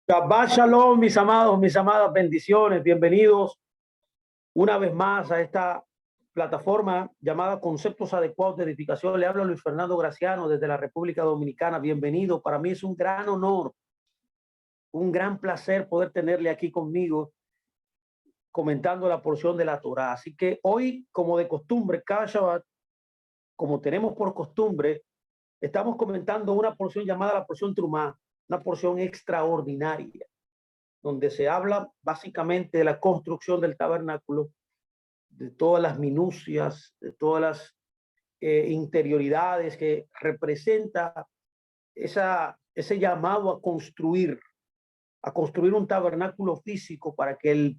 Shabbat Shalom, mis amados, mis amadas, bendiciones. Bienvenidos una vez más a esta plataforma llamada Conceptos Adecuados de Edificación. Le habla Luis Fernando Graciano desde la República Dominicana. Bienvenido. Para mí es un gran honor, un gran placer poder tenerle aquí conmigo comentando la porción de la Torá. Así que hoy, como de costumbre, cada Shabbat, como tenemos por costumbre, estamos comentando una porción llamada la porción Trumá, una porción extraordinaria, donde se habla básicamente de la construcción del tabernáculo, de todas las minucias, de todas las interioridades que representa ese llamado a construir un tabernáculo físico para que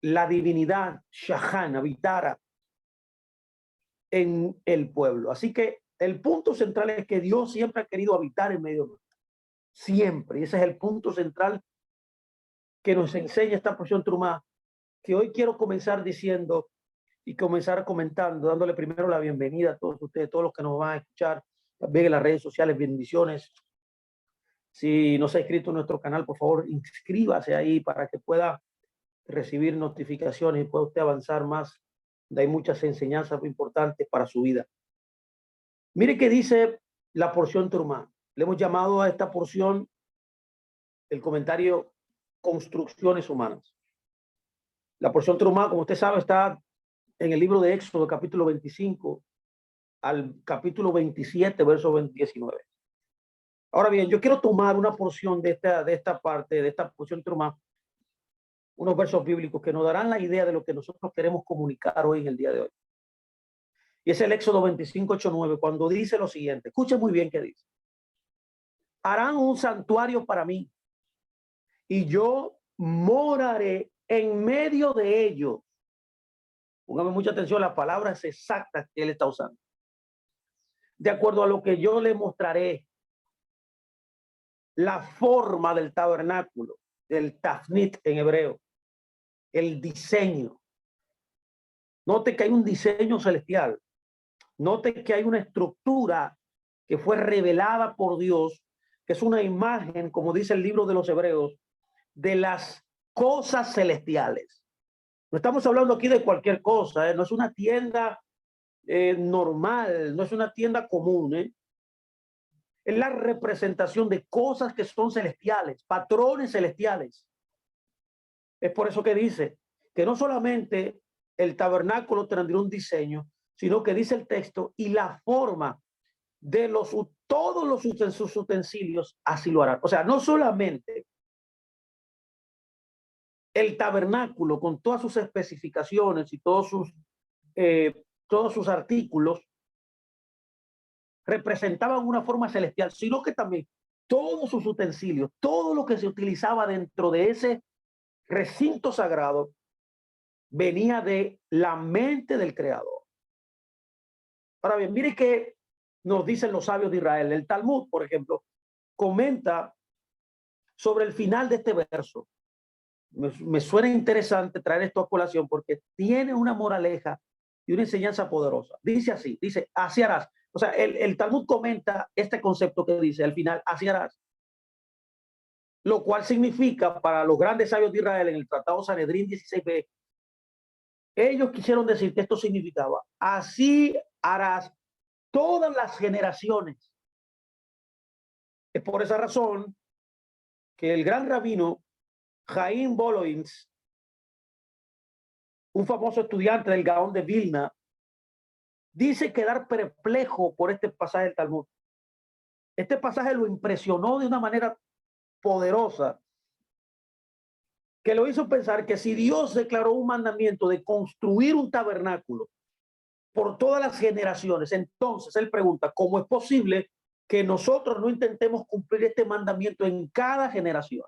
la divinidad Shahan habitara en el pueblo. Así que el punto central es que Dios siempre ha querido habitar en medio de nosotros, siempre. Y ese es el punto central que nos enseña esta porción Trumá, que hoy quiero comenzar diciendo y comenzar comentando, dándole primero la bienvenida a todos ustedes, todos los que nos van a escuchar también en las redes sociales. Bendiciones. Si no se ha inscrito en nuestro canal, por favor, inscríbase ahí para que pueda recibir notificaciones y pueda usted avanzar más. Hay muchas enseñanzas muy importantes para su vida. Mire qué dice la porción Trumá. Le hemos llamado a esta porción el comentario Construcciones Humanas. La porción Trumá, como usted sabe, está en el libro de Éxodo, capítulo 25 al capítulo 27, verso 19. Ahora bien, yo quiero tomar una porción de esta parte, de esta porción Trumá, unos versos bíblicos que nos darán la idea de lo que nosotros queremos comunicar hoy en el día de hoy. Y es el Éxodo 25, 8, 9, cuando dice lo siguiente. Escuchen muy bien qué dice. Harán un santuario para mí y yo moraré en medio de ellos. Póngame mucha atención a las palabras exactas que él está usando. De acuerdo a lo que yo le mostraré, la forma del tabernáculo, del tafnit en hebreo, el diseño. Note que hay un diseño celestial. Note que hay una estructura que fue revelada por Dios, que es una imagen, como dice el libro de los Hebreos, de las cosas celestiales. No estamos hablando aquí de cualquier cosa, no es una tienda normal, no es una tienda común. Es la representación de cosas que son celestiales, patrones celestiales. Es por eso que dice que no solamente el tabernáculo tendría un diseño, sino que dice el texto y la forma de todos sus utensilios así lo harán. O sea, no solamente el tabernáculo con todas sus especificaciones y todos sus artículos representaban una forma celestial, sino que también todos sus utensilios, todo lo que se utilizaba dentro de ese recinto sagrado, venía de la mente del creador. Ahora bien, mire que nos dicen los sabios de Israel. El Talmud, por ejemplo, comenta sobre el final de este verso. Me suena interesante traer esto a colación porque tiene una moraleja y una enseñanza poderosa. Dice así, dice, así harás. O sea, el Talmud comenta este concepto que dice al final, así harás. Lo cual significa para los grandes sabios de Israel en el Tratado Sanedrín 16b, ellos quisieron decir que esto significaba, así harás todas las generaciones. Es por esa razón que el gran rabino Jaim Boloins, un famoso estudiante del Gaón de Vilna, dice quedar perplejo por este pasaje del Talmud. Este pasaje lo impresionó de una manera poderosa, que lo hizo pensar que si Dios declaró un mandamiento de construir un tabernáculo por todas las generaciones, entonces él pregunta, ¿cómo es posible que nosotros no intentemos cumplir este mandamiento en cada generación?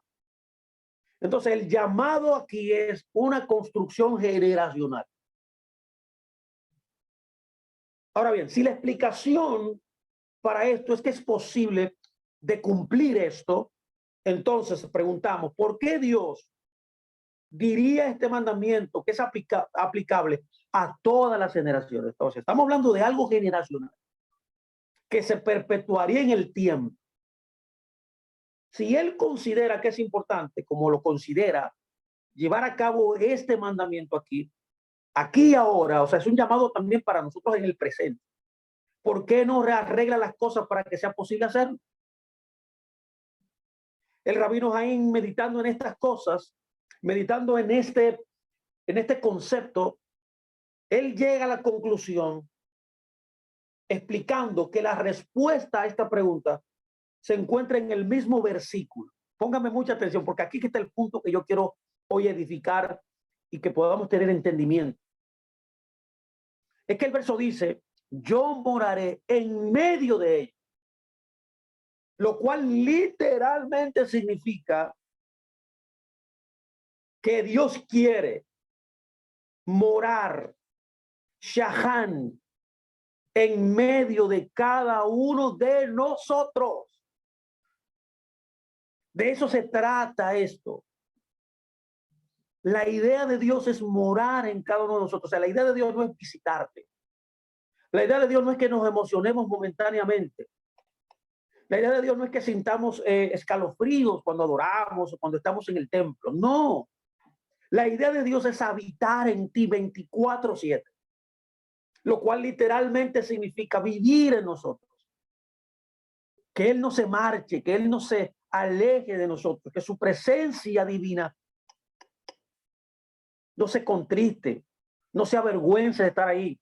Entonces el llamado aquí es una construcción generacional. Ahora bien, si la explicación para esto es que es posible de cumplir esto, entonces preguntamos, ¿por qué Dios diría este mandamiento que es aplicable a todas las generaciones? Entonces, estamos hablando de algo generacional que se perpetuaría en el tiempo. Si él considera que es importante, como lo considera, llevar a cabo este mandamiento aquí y ahora, o sea, es un llamado también para nosotros en el presente. ¿Por qué no rearregla las cosas para que sea posible hacerlo? El rabino Jaín, meditando en estas cosas, meditando en este concepto, él llega a la conclusión explicando que la respuesta a esta pregunta se encuentra en el mismo versículo. Póngame mucha atención, porque aquí está el punto que yo quiero hoy edificar y que podamos tener entendimiento. Es que el verso dice, yo moraré en medio de ellos, lo cual literalmente significa que Dios quiere morar, Shahan, en medio de cada uno de nosotros. De eso se trata esto. La idea de Dios es morar en cada uno de nosotros. O sea, la idea de Dios no es visitarte. La idea de Dios no es que nos emocionemos momentáneamente. La idea de Dios no es que sintamos escalofríos cuando adoramos o cuando estamos en el templo. No. La idea de Dios es habitar en ti 24/7. Lo cual literalmente significa vivir en nosotros. Que Él no se marche, que Él no se aleje de nosotros, que su presencia divina no se contriste, no se avergüence de estar ahí,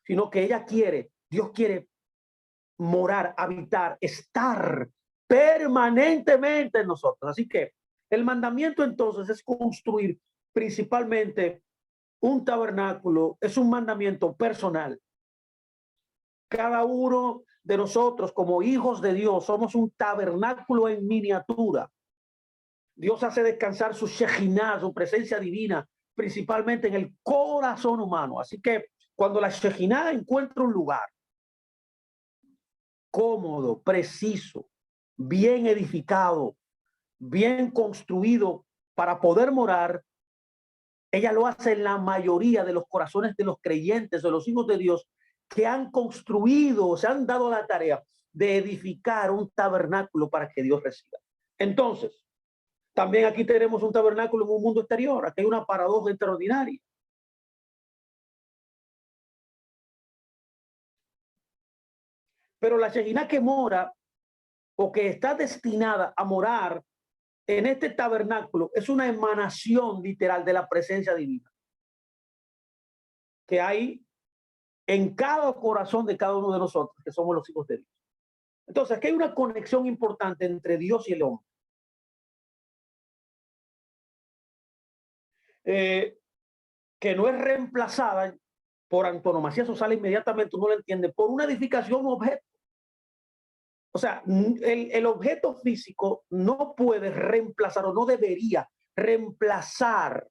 sino que Dios quiere morar, habitar, estar permanentemente en nosotros. Así que el mandamiento entonces es construir principalmente un tabernáculo, es un mandamiento personal. Cada uno de nosotros como hijos de Dios somos un tabernáculo en miniatura. Dios hace descansar su Shejinah, su presencia divina, principalmente en el corazón humano. Así que cuando la Shejinah encuentra un lugar cómodo, preciso, bien edificado, bien construido para poder morar, ella lo hace en la mayoría de los corazones de los creyentes, de los hijos de Dios, que han construido, se han dado la tarea de edificar un tabernáculo para que Dios resida. Entonces, también aquí tenemos un tabernáculo en un mundo exterior. Aquí hay una paradoja extraordinaria. Pero la Shejinah que mora o que está destinada a morar en este tabernáculo es una emanación literal de la presencia divina que hay en cada corazón de cada uno de nosotros, que somos los hijos de Dios. Entonces, aquí hay una conexión importante entre Dios y el hombre. Que no es reemplazada por antonomasia, eso sale inmediatamente, uno lo entiende, por una edificación objeto. O sea, el objeto físico no puede reemplazar o no debería reemplazar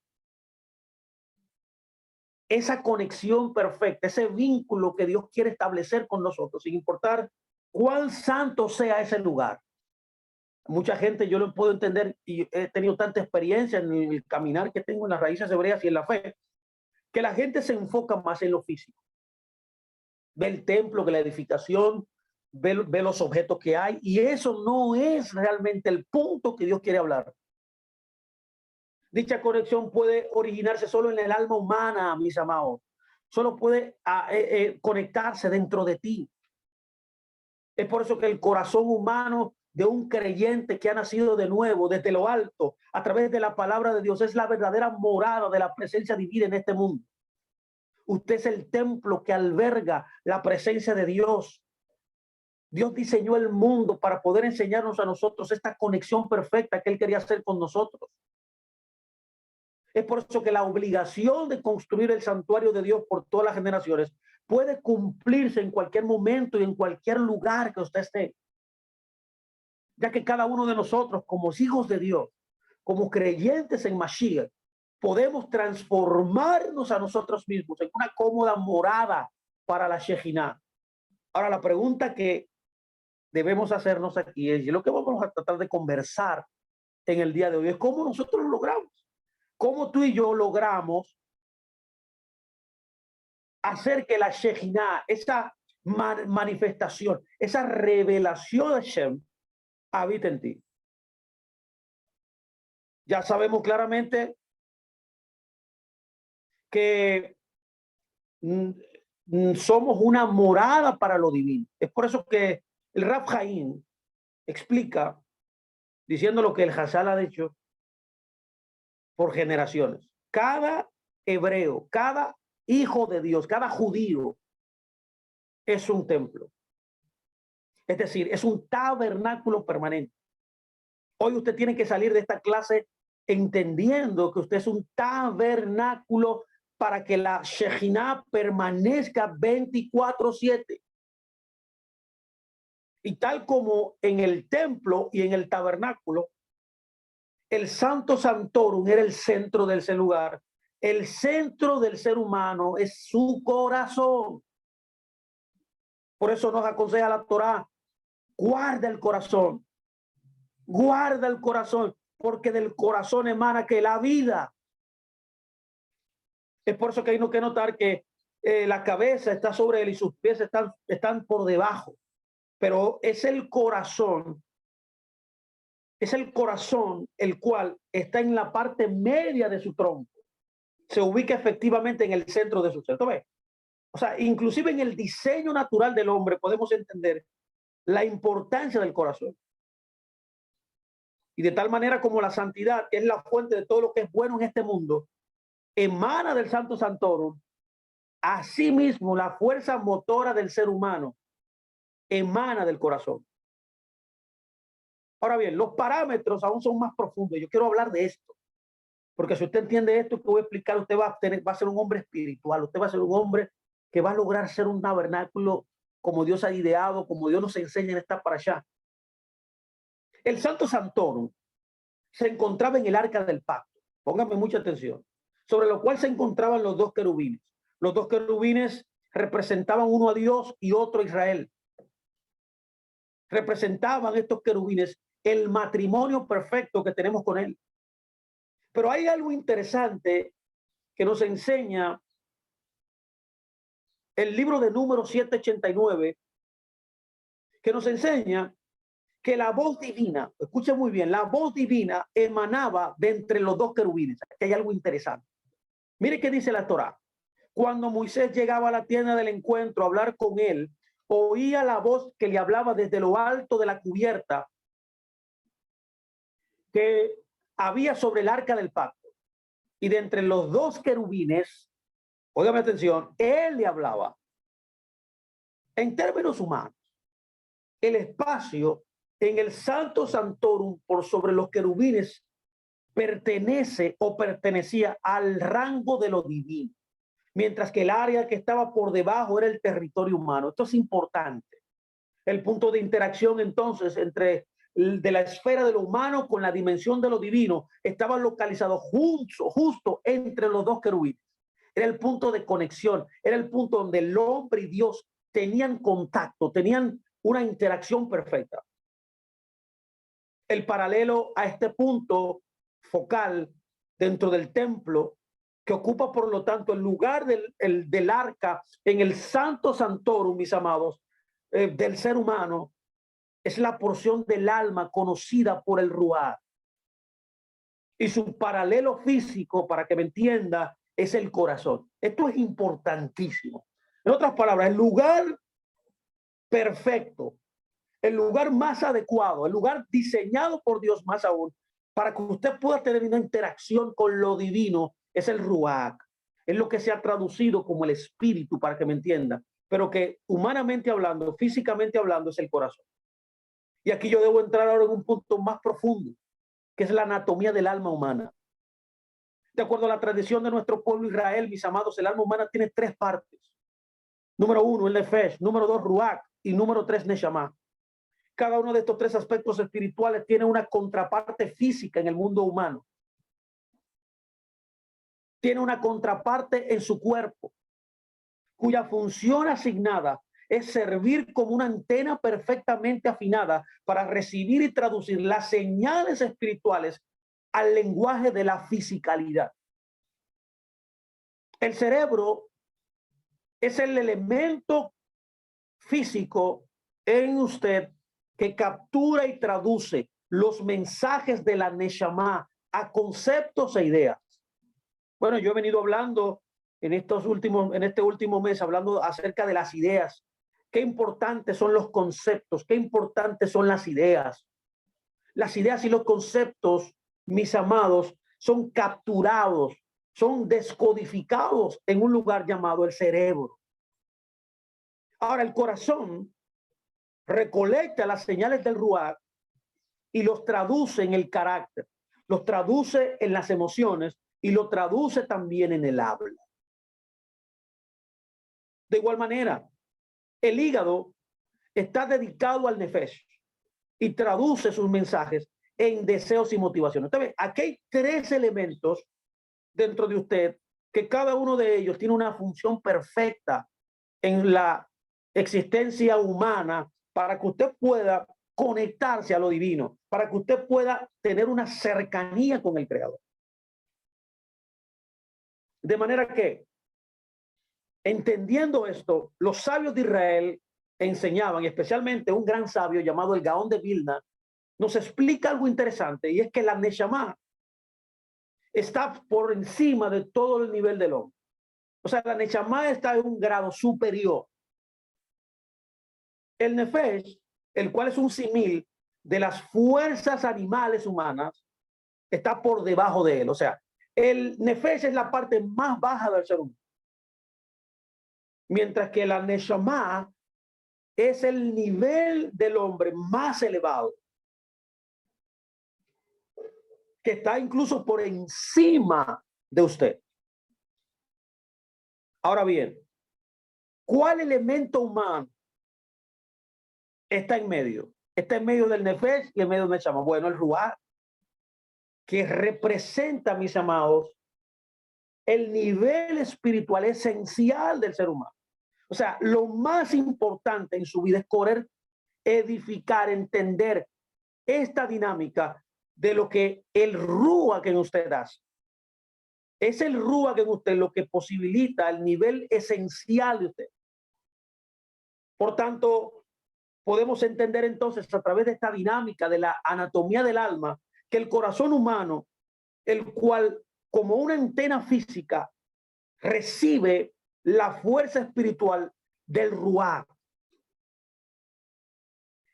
esa conexión perfecta, ese vínculo que Dios quiere establecer con nosotros, sin importar cuán santo sea ese lugar. Mucha gente, yo lo puedo entender y he tenido tanta experiencia en el caminar que tengo en las raíces hebreas y en la fe, que la gente se enfoca más en lo físico. Ve el templo, ve la edificación, ve los objetos que hay, y eso no es realmente el punto que Dios quiere hablar. Dicha conexión puede originarse solo en el alma humana, mis amados. Solo puede conectarse dentro de ti. Es por eso que el corazón humano de un creyente que ha nacido de nuevo desde lo alto, a través de la palabra de Dios, es la verdadera morada de la presencia divina en este mundo. Usted es el templo que alberga la presencia de Dios. Dios diseñó el mundo para poder enseñarnos a nosotros esta conexión perfecta que Él quería hacer con nosotros. Es por eso que la obligación de construir el santuario de Dios por todas las generaciones puede cumplirse en cualquier momento y en cualquier lugar que usted esté. Ya que cada uno de nosotros, como hijos de Dios, como creyentes en Mashiach, podemos transformarnos a nosotros mismos en una cómoda morada para la Shejinah. Ahora, la pregunta que debemos hacernos aquí es, y lo que vamos a tratar de conversar en el día de hoy, es cómo nosotros lo logramos. Cómo tú y yo logramos hacer que la Shejinah, esa manifestación, esa revelación de Hashem, habite en ti. Ya sabemos claramente que somos una morada para lo divino. Es por eso que el Rab Jaim explica, diciendo lo que el Hazal ha dicho por generaciones. Cada hebreo, cada hijo de Dios, cada judío es un templo. Es decir, es un tabernáculo permanente. Hoy usted tiene que salir de esta clase entendiendo que usted es un tabernáculo para que la Shejinah permanezca 24/7. Y tal como en el templo y en el tabernáculo, el Santo Santorum era el centro de ese lugar. El centro del ser humano es su corazón. Por eso nos aconseja la Torá, guarda el corazón. Guarda el corazón, porque del corazón emana que la vida. Es por eso que hay que notar que la cabeza está sobre él y sus pies están por debajo. Pero es el corazón el cual está en la parte media de su tronco. Se ubica efectivamente en el centro de su ser. ¿Tú ves? O sea, inclusive en el diseño natural del hombre podemos entender la importancia del corazón. Y de tal manera como la santidad, que es la fuente de todo lo que es bueno en este mundo, emana del Santo Santorum, asimismo la fuerza motora del ser humano emana del corazón. Ahora bien, los parámetros aún son más profundos. Yo quiero hablar de esto, porque si usted entiende esto que voy a explicar, usted va a ser un hombre espiritual, usted va a ser un hombre que va a lograr ser un tabernáculo como Dios ha ideado, como Dios nos enseña en esta parashá. El Santo Santorum se encontraba en el arca del pacto, pónganme mucha atención, sobre lo cual se encontraban los dos querubines. Los dos querubines representaban uno a Dios y otro a Israel. Representaban estos querubines el matrimonio perfecto que tenemos con él. Pero hay algo interesante que nos enseña el libro de Números 7:89, que nos enseña que la voz divina, escuchen muy bien, la voz divina emanaba de entre los dos querubines. Aquí hay algo interesante. Mire qué dice la Torá. Cuando Moisés llegaba a la tienda del encuentro a hablar con él, oía la voz que le hablaba desde lo alto de la cubierta que había sobre el arca del pacto. Y de entre los dos querubines, óigame atención, él le hablaba. En términos humanos, el espacio en el Santo Santorum por sobre los querubines pertenece o pertenecía al rango de lo divino, mientras que el área que estaba por debajo era el territorio humano. Esto es importante. El punto de interacción entonces entre de la esfera de lo humano con la dimensión de lo divino estaba localizado justo entre los dos querubines. Era el punto de conexión, era el punto donde el hombre y Dios tenían contacto, tenían una interacción perfecta. El paralelo a este punto focal dentro del templo, que ocupa por lo tanto el lugar del arca en el Santo Santorum, mis amados, del ser humano, es la porción del alma conocida por el Ruach. Y su paralelo físico, para que me entienda, es el corazón. Esto es importantísimo. En otras palabras, el lugar perfecto, el lugar más adecuado, el lugar diseñado por Dios más aún, para que usted pueda tener una interacción con lo divino, es el Ruach. Es lo que se ha traducido como el espíritu, para que me entienda, pero que humanamente hablando, físicamente hablando, es el corazón. Y aquí yo debo entrar ahora en un punto más profundo, que es la anatomía del alma humana. De acuerdo a la tradición de nuestro pueblo Israel, mis amados, el alma humana tiene tres partes. Número uno, el nefesh. Número dos, ruach. Y número tres, neshama. Cada uno de estos tres aspectos espirituales tiene una contraparte física en el mundo humano. Tiene una contraparte en su cuerpo, cuya función asignada es servir como una antena perfectamente afinada para recibir y traducir las señales espirituales al lenguaje de la fisicalidad. El cerebro es el elemento físico en usted que captura y traduce los mensajes de la Neshama a conceptos e ideas. Bueno, yo he venido hablando en este último mes, hablando acerca de las ideas. Qué importantes son los conceptos, qué importantes son las ideas. Las ideas y los conceptos, mis amados, son capturados, son descodificados en un lugar llamado el cerebro. Ahora, el corazón recolecta las señales del ruach y los traduce en el carácter, los traduce en las emociones y lo traduce también en el habla. De igual manera, el hígado está dedicado al nefesh y traduce sus mensajes en deseos y motivaciones. Entonces, aquí hay tres elementos dentro de usted que cada uno de ellos tiene una función perfecta en la existencia humana para que usted pueda conectarse a lo divino, para que usted pueda tener una cercanía con el Creador. De manera que, entendiendo esto, los sabios de Israel enseñaban, y especialmente un gran sabio llamado el Gaón de Vilna, nos explica algo interesante, y es que la Neshama está por encima de todo el nivel del hombre. O sea, la Neshama está en un grado superior. El Nefesh, el cual es un símil de las fuerzas animales humanas, está por debajo de él. O sea, el Nefesh es la parte más baja del ser humano, mientras que la Neshama es el nivel del hombre más elevado, que está incluso por encima de usted. Ahora bien, ¿cuál elemento humano está en medio? Está en medio del Nefesh y en medio del Neshama. Bueno, el Ruach, que representa, mis amados, el nivel espiritual esencial del ser humano. O sea, lo más importante en su vida es correr, edificar, entender esta dinámica de lo que el Ruach en usted hace. Es el Ruach en usted lo que posibilita el nivel esencial de usted. Por tanto, podemos entender entonces a través de esta dinámica de la anatomía del alma que el corazón humano, el cual como una antena física recibe la fuerza espiritual del Ruach,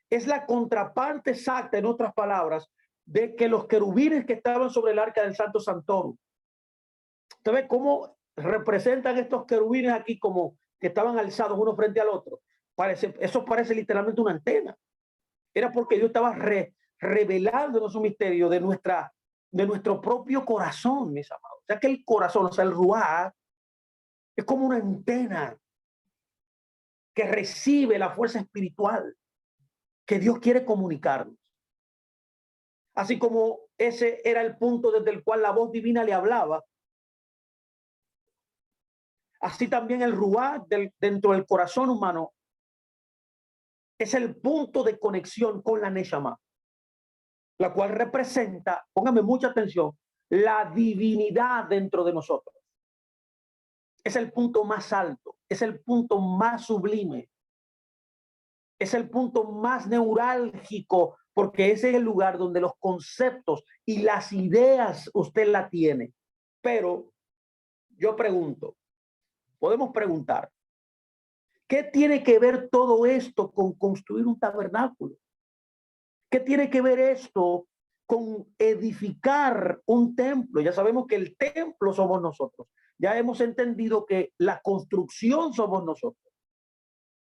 es la contraparte exacta, en otras palabras, de que los querubines que estaban sobre el arca del Santo Santorum. ¿Usted ve cómo representan estos querubines aquí como que estaban alzados uno frente al otro? Eso parece literalmente una antena. Era porque Dios estaba revelándonos un misterio de nuestro propio corazón, mis amados. O sea que el corazón, o sea, el Ruach, es como una antena que recibe la fuerza espiritual que Dios quiere comunicarnos. Así como ese era el punto desde el cual la voz divina le hablaba, así también el Ruach dentro del corazón humano es el punto de conexión con la Neshama, la cual representa, póngame mucha atención, la divinidad dentro de nosotros. Es el punto más alto, es el punto más sublime, es el punto más neurálgico, porque ese es el lugar donde los conceptos y las ideas usted la tiene. Pero yo pregunto, podemos preguntar, ¿qué tiene que ver todo esto con construir un tabernáculo? ¿Qué tiene que ver esto con edificar un templo? Ya sabemos que el templo somos nosotros. Ya hemos entendido que la construcción somos nosotros.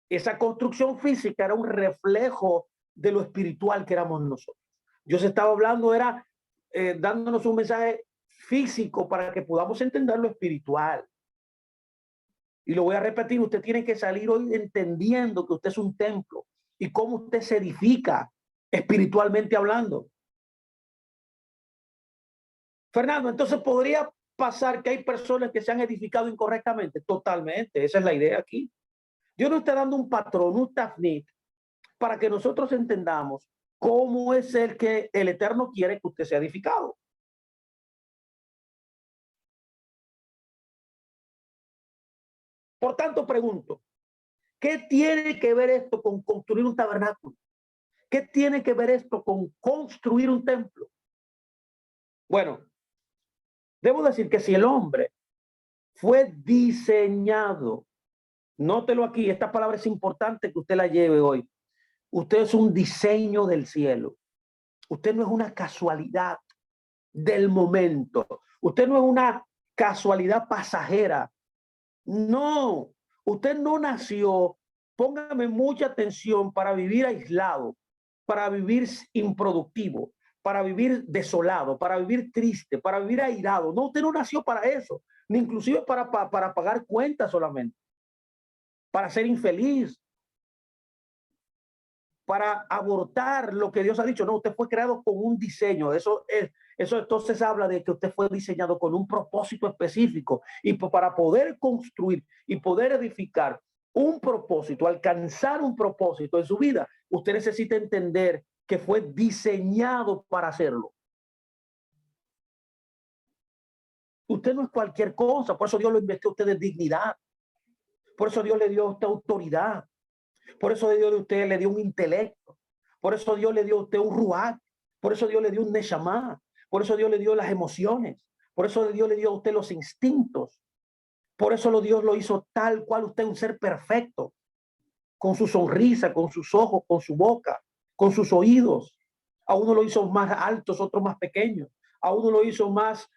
Esa construcción física era un reflejo de lo espiritual que éramos nosotros. Dios estaba hablando, era dándonos un mensaje físico para que podamos entender lo espiritual. Y lo voy a repetir, usted tiene que salir hoy entendiendo que usted es un templo y cómo usted se edifica espiritualmente hablando. Fernando, entonces podría pasar que hay personas que se han edificado incorrectamente. Totalmente, esa es la idea aquí. Dios nos está dando un patrón, un tafnit, para que nosotros entendamos cómo es el que el Eterno quiere que usted sea edificado. Por tanto, pregunto, ¿qué tiene que ver esto con construir un tabernáculo? ¿Qué tiene que ver esto con construir un templo? Bueno, debo decir que si el hombre fue diseñado, nótelo aquí, esta palabra es importante que usted la lleve hoy. Usted es un diseño del cielo. Usted no es una casualidad del momento. Usted no es una casualidad pasajera. No, usted no nació, póngame mucha atención, para vivir aislado, para vivir improductivo, para vivir desolado, para vivir triste, para vivir airado. No, usted no nació para eso, ni inclusive para pagar cuentas solamente, para ser infeliz, para abortar lo que Dios ha dicho. No, usted fue creado con un diseño. Eso entonces habla de que usted fue diseñado con un propósito específico, y para poder construir y poder edificar un propósito, alcanzar un propósito en su vida, usted necesita entender que fue diseñado para hacerlo. Usted no es cualquier cosa, por eso Dios lo investió a usted de dignidad, por eso Dios le dio a usted autoridad, por eso Dios a usted le dio un intelecto, por eso Dios le dio a usted un ruach, por eso Dios le dio un neshama, por eso Dios le dio las emociones, por eso Dios le dio a usted los instintos, por eso Dios lo hizo tal cual usted, un ser perfecto, con su sonrisa, con sus ojos, con su boca, con sus oídos. A uno lo hizo más altos, otro más pequeños. A uno lo hizo más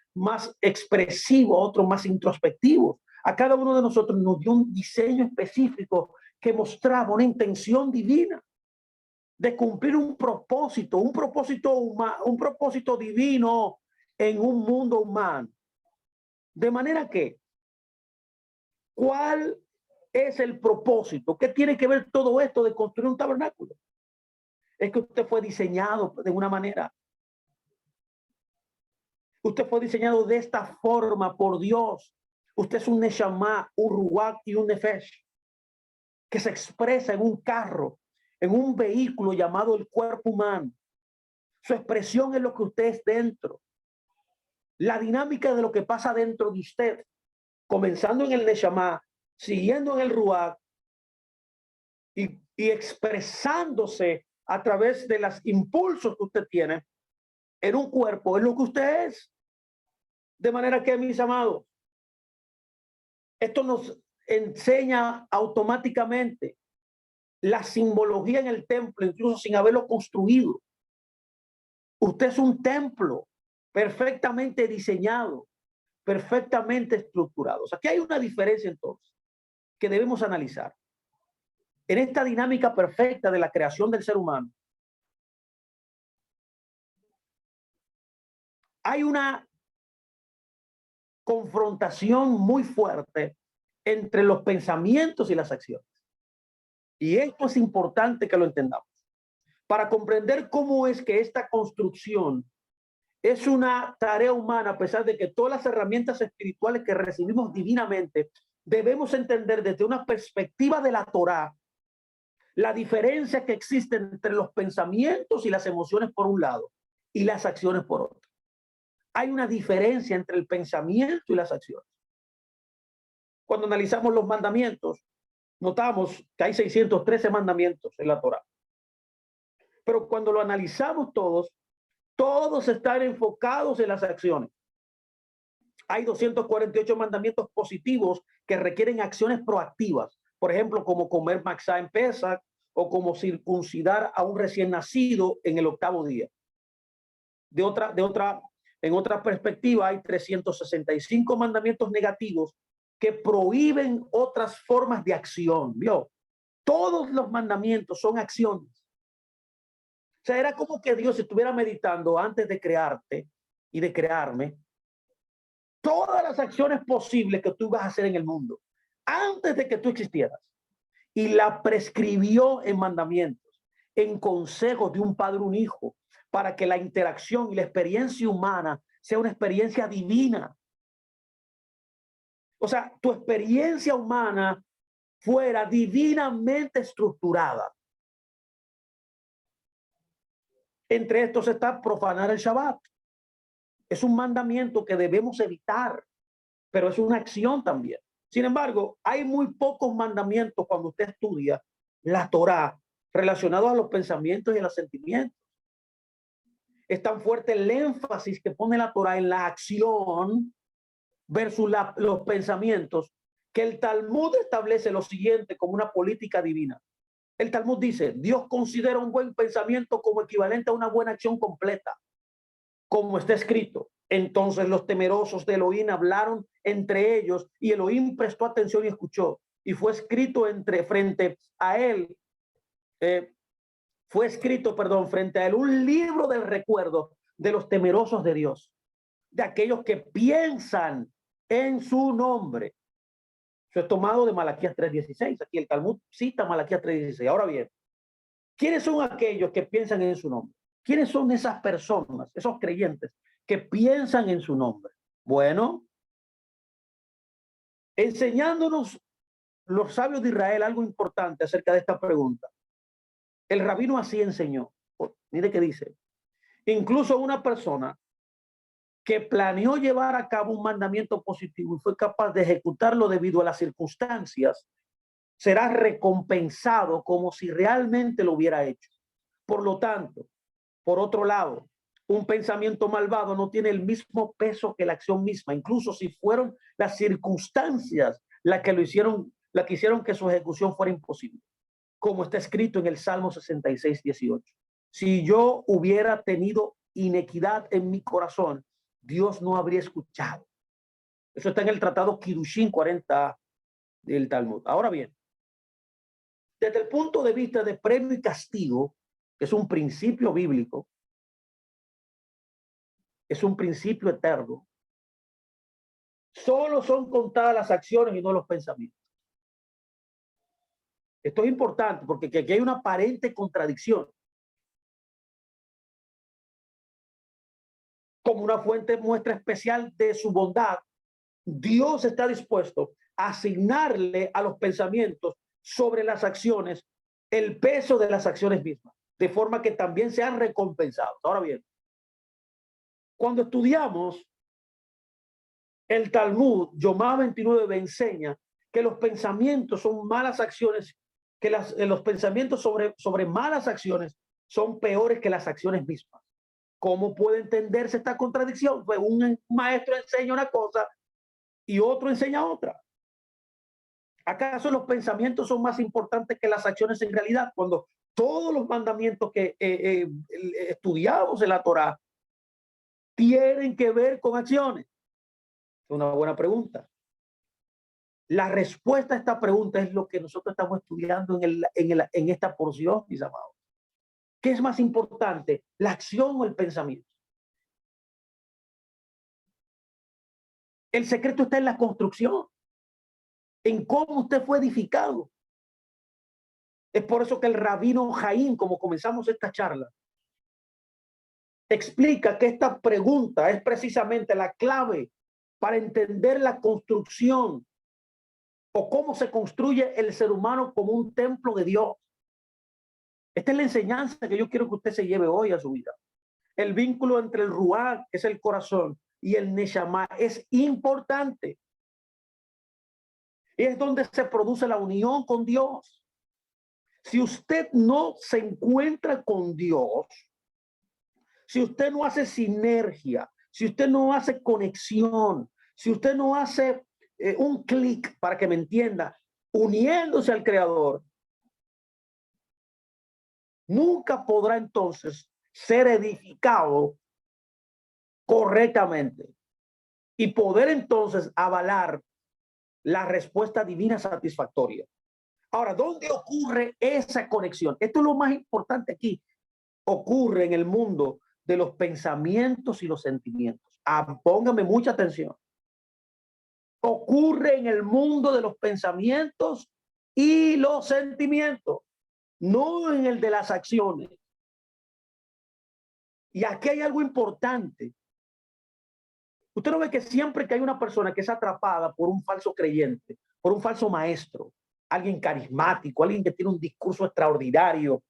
expresivo, otro más introspectivo. A cada uno de nosotros nos dio un diseño específico que mostraba una intención divina de cumplir un propósito humano, un propósito divino en un mundo humano. De manera que, ¿cuál es el propósito? ¿Qué tiene que ver todo esto de construir un tabernáculo? Es que usted fue diseñado de una manera. Usted fue diseñado de esta forma por Dios. Usted es un neshama, un ruach y un nefesh, que se expresa en un carro, en un vehículo llamado el cuerpo humano. Su expresión es lo que usted es dentro. La dinámica de lo que pasa dentro de usted, comenzando en el neshama, siguiendo en el ruach y expresándose a través de los impulsos que usted tiene en un cuerpo, es lo que usted es. De manera que, mis amados, esto nos enseña automáticamente la simbología en el templo, incluso sin haberlo construido. Usted es un templo perfectamente diseñado, perfectamente estructurado. O sea, aquí hay una diferencia entonces que debemos analizar. En esta dinámica perfecta de la creación del ser humano, hay una confrontación muy fuerte entre los pensamientos y las acciones. Y esto es importante que lo entendamos para comprender cómo es que esta construcción es una tarea humana, a pesar de que todas las herramientas espirituales que recibimos divinamente, debemos entender desde una perspectiva de la Torá la diferencia que existe entre los pensamientos y las emociones por un lado y las acciones por otro. Hay una diferencia entre el pensamiento y las acciones. Cuando analizamos los mandamientos, notamos que hay 613 mandamientos en la Torá. Pero cuando lo analizamos todos están enfocados en las acciones. Hay 248 mandamientos positivos que requieren acciones proactivas. Por ejemplo, como comer matzá en Pesach o como circuncidar a un recién nacido en el 8º día. En otra perspectiva, hay 365 mandamientos negativos que prohíben otras formas de acción. ¿Vio? Todos los mandamientos son acciones. O sea, era como que Dios estuviera meditando antes de crearte y de crearme todas las acciones posibles que tú ibas a hacer en el mundo antes de que tú existieras, y la prescribió en mandamientos, en consejos de un padre, un hijo, para que la interacción y la experiencia humana sea una experiencia divina. O sea, tu experiencia humana fuera divinamente estructurada. Entre estos está profanar el Shabbat. Es un mandamiento que debemos evitar, pero es una acción también. Sin embargo, hay muy pocos mandamientos cuando usted estudia la Torá relacionados a los pensamientos y a los sentimientos. Es tan fuerte el énfasis que pone la Torá en la acción versus los pensamientos, que el Talmud establece lo siguiente como una política divina. El Talmud dice, Dios considera un buen pensamiento como equivalente a una buena acción completa, como está escrito. Entonces los temerosos de Elohim hablaron entre ellos y Elohim prestó atención y escuchó. Y fue escrito frente a él, frente a él un libro del recuerdo de los temerosos de Dios, de aquellos que piensan en su nombre. Eso es tomado de Malaquías 3:16. Aquí el Talmud cita Malaquías 3:16. Ahora bien, ¿quiénes son aquellos que piensan en su nombre? ¿Quiénes son esas personas, esos creyentes que piensan en su nombre? Bueno, enseñándonos los sabios de Israel algo importante acerca de esta pregunta. El rabino así enseñó. Mire qué dice. Incluso una persona que planeó llevar a cabo un mandamiento positivo y fue capaz de ejecutarlo debido a las circunstancias, será recompensado como si realmente lo hubiera hecho. Por lo tanto, por otro lado, un pensamiento malvado no tiene el mismo peso que la acción misma, incluso si fueron las circunstancias las que hicieron que su ejecución fuera imposible, como está escrito en el Salmo 66:18. Si yo hubiera tenido inequidad en mi corazón, Dios no habría escuchado. Eso está en el tratado Kiddushin 40 del Talmud. Ahora bien, desde el punto de vista de premio y castigo, que es un principio bíblico, es un principio eterno, solo son contadas las acciones y no los pensamientos. Esto es importante porque aquí hay una aparente contradicción. Como una fuente muestra especial de su bondad, Dios está dispuesto a asignarle a los pensamientos sobre las acciones el peso de las acciones mismas, de forma que también sean recompensados. Ahora bien, cuando estudiamos el Talmud, Yomá 29 enseña que los pensamientos son malas acciones, que los pensamientos sobre malas acciones son peores que las acciones mismas. ¿Cómo puede entenderse esta contradicción? Pues un maestro enseña una cosa y otro enseña otra. ¿Acaso los pensamientos son más importantes que las acciones en realidad? Cuando todos los mandamientos que estudiamos en la Torá tienen que ver con acciones. Es una buena pregunta. La respuesta a esta pregunta es lo que nosotros estamos estudiando en esta porción, mis amados. ¿Qué es más importante, la acción o el pensamiento? El secreto está en la construcción, en cómo usted fue edificado. Es por eso que el rabino Jaim, como comenzamos esta charla, explica que esta pregunta es precisamente la clave para entender la construcción o cómo se construye el ser humano como un templo de Dios. Esta es la enseñanza que yo quiero que usted se lleve hoy a su vida. El vínculo entre el Ruach, que es el corazón, y el Neshama es importante. Es donde se produce la unión con Dios. Si usted no se encuentra con Dios, si usted no hace sinergia, si usted no hace conexión, si usted no hace un clic, para que me entienda, uniéndose al Creador, nunca podrá entonces ser edificado correctamente y poder entonces avalar la respuesta divina satisfactoria. Ahora, ¿dónde ocurre esa conexión? Esto es lo más importante aquí. Ocurre en el mundo de los pensamientos y los sentimientos. Póngame mucha atención. Ocurre en el mundo de los pensamientos y los sentimientos, no en el de las acciones. Y aquí hay algo importante. Usted no ve que siempre que hay una persona que es atrapada por un falso creyente, por un falso maestro, alguien carismático, alguien que tiene un discurso extraordinario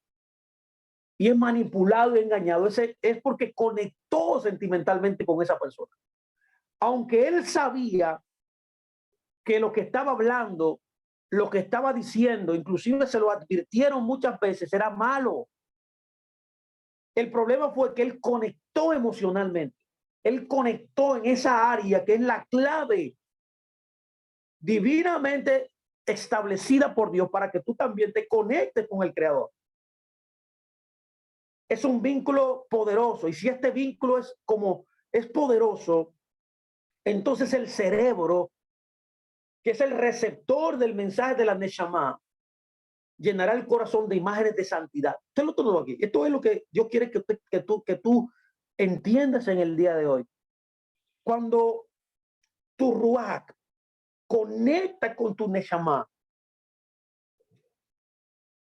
y es manipulado y engañado, es porque conectó sentimentalmente con esa persona. Aunque él sabía que lo que estaba hablando, lo que estaba diciendo, inclusive se lo advirtieron muchas veces, era malo. El problema fue que él conectó emocionalmente. Él conectó en esa área que es la clave divinamente establecida por Dios para que tú también te conectes con el Creador. Es un vínculo poderoso, y si este vínculo es poderoso, entonces el cerebro, que es el receptor del mensaje de la Neshama, llenará el corazón de imágenes de santidad. Usted lo tengo aquí. Esto es lo que Dios quiere que tú entiendas en el día de hoy. Cuando tu Ruach conecta con tu Neshama.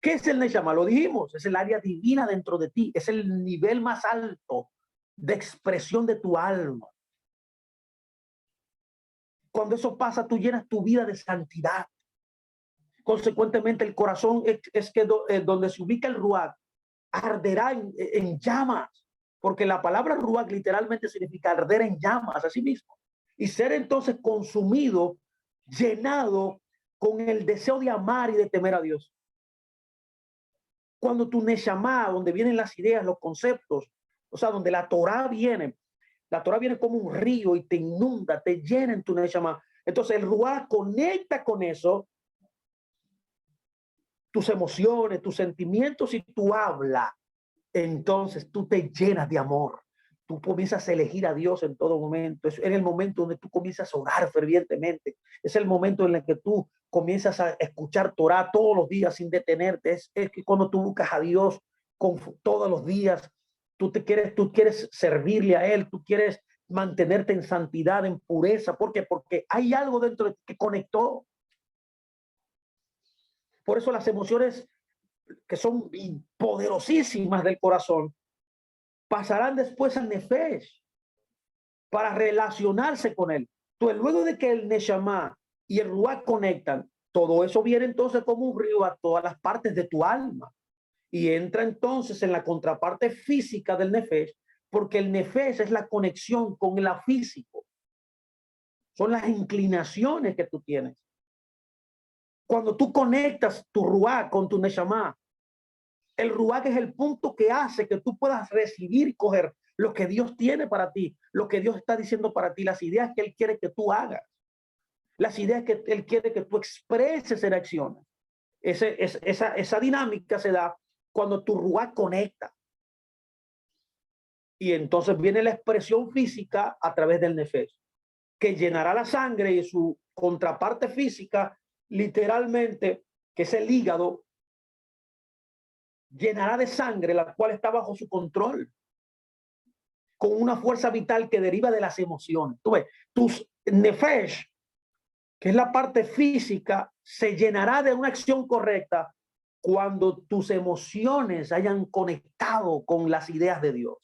¿Qué es el Neshama? Lo dijimos, es el área divina dentro de ti, es el nivel más alto de expresión de tu alma. Cuando eso pasa, tú llenas tu vida de santidad. Consecuentemente, el corazón donde se ubica el Ruach arderá en llamas, porque la palabra Ruach literalmente significa arder en llamas, así mismo, y ser entonces consumido, llenado con el deseo de amar y de temer a Dios. Cuando tu Neshama, donde vienen las ideas, los conceptos, o sea, donde la Torah viene como un río y te inunda, te llena en tu Neshama. Entonces el Ruach conecta con eso, tus emociones, tus sentimientos y tu habla. Entonces tú te llenas de amor. Tú comienzas a elegir a Dios en todo momento. Es en el momento donde tú comienzas a orar fervientemente. Es el momento en el que tú comienzas a escuchar Torah todos los días sin detenerte. Es que cuando tú buscas a Dios todos los días, tú quieres servirle a Él, tú quieres mantenerte en santidad, en pureza. ¿Por qué? Porque hay algo dentro de ti que conectó. Por eso las emociones que son poderosísimas del corazón pasarán después al Nefesh para relacionarse con él. Entonces, luego de que el Neshama y el Ruach conectan, todo eso viene entonces como un río a todas las partes de tu alma y entra entonces en la contraparte física del Nefesh, porque el Nefesh es la conexión con el físico, son las inclinaciones que tú tienes. Cuando tú conectas tu Ruach con tu Neshama, el Ruach es el punto que hace que tú puedas recibir y coger lo que Dios tiene para ti, lo que Dios está diciendo para ti, las ideas que Él quiere que tú hagas, las ideas que Él quiere que tú expreses en acciones. Esa dinámica se da cuando tu Ruach conecta. Y entonces viene la expresión física a través del Nefesh, que llenará la sangre y su contraparte física, literalmente, que es el hígado, llenará de sangre, la cual está bajo su control, con una fuerza vital que deriva de las emociones. Tú ves, tus nefesh, que es la parte física, se llenará de una acción correcta cuando tus emociones hayan conectado con las ideas de Dios.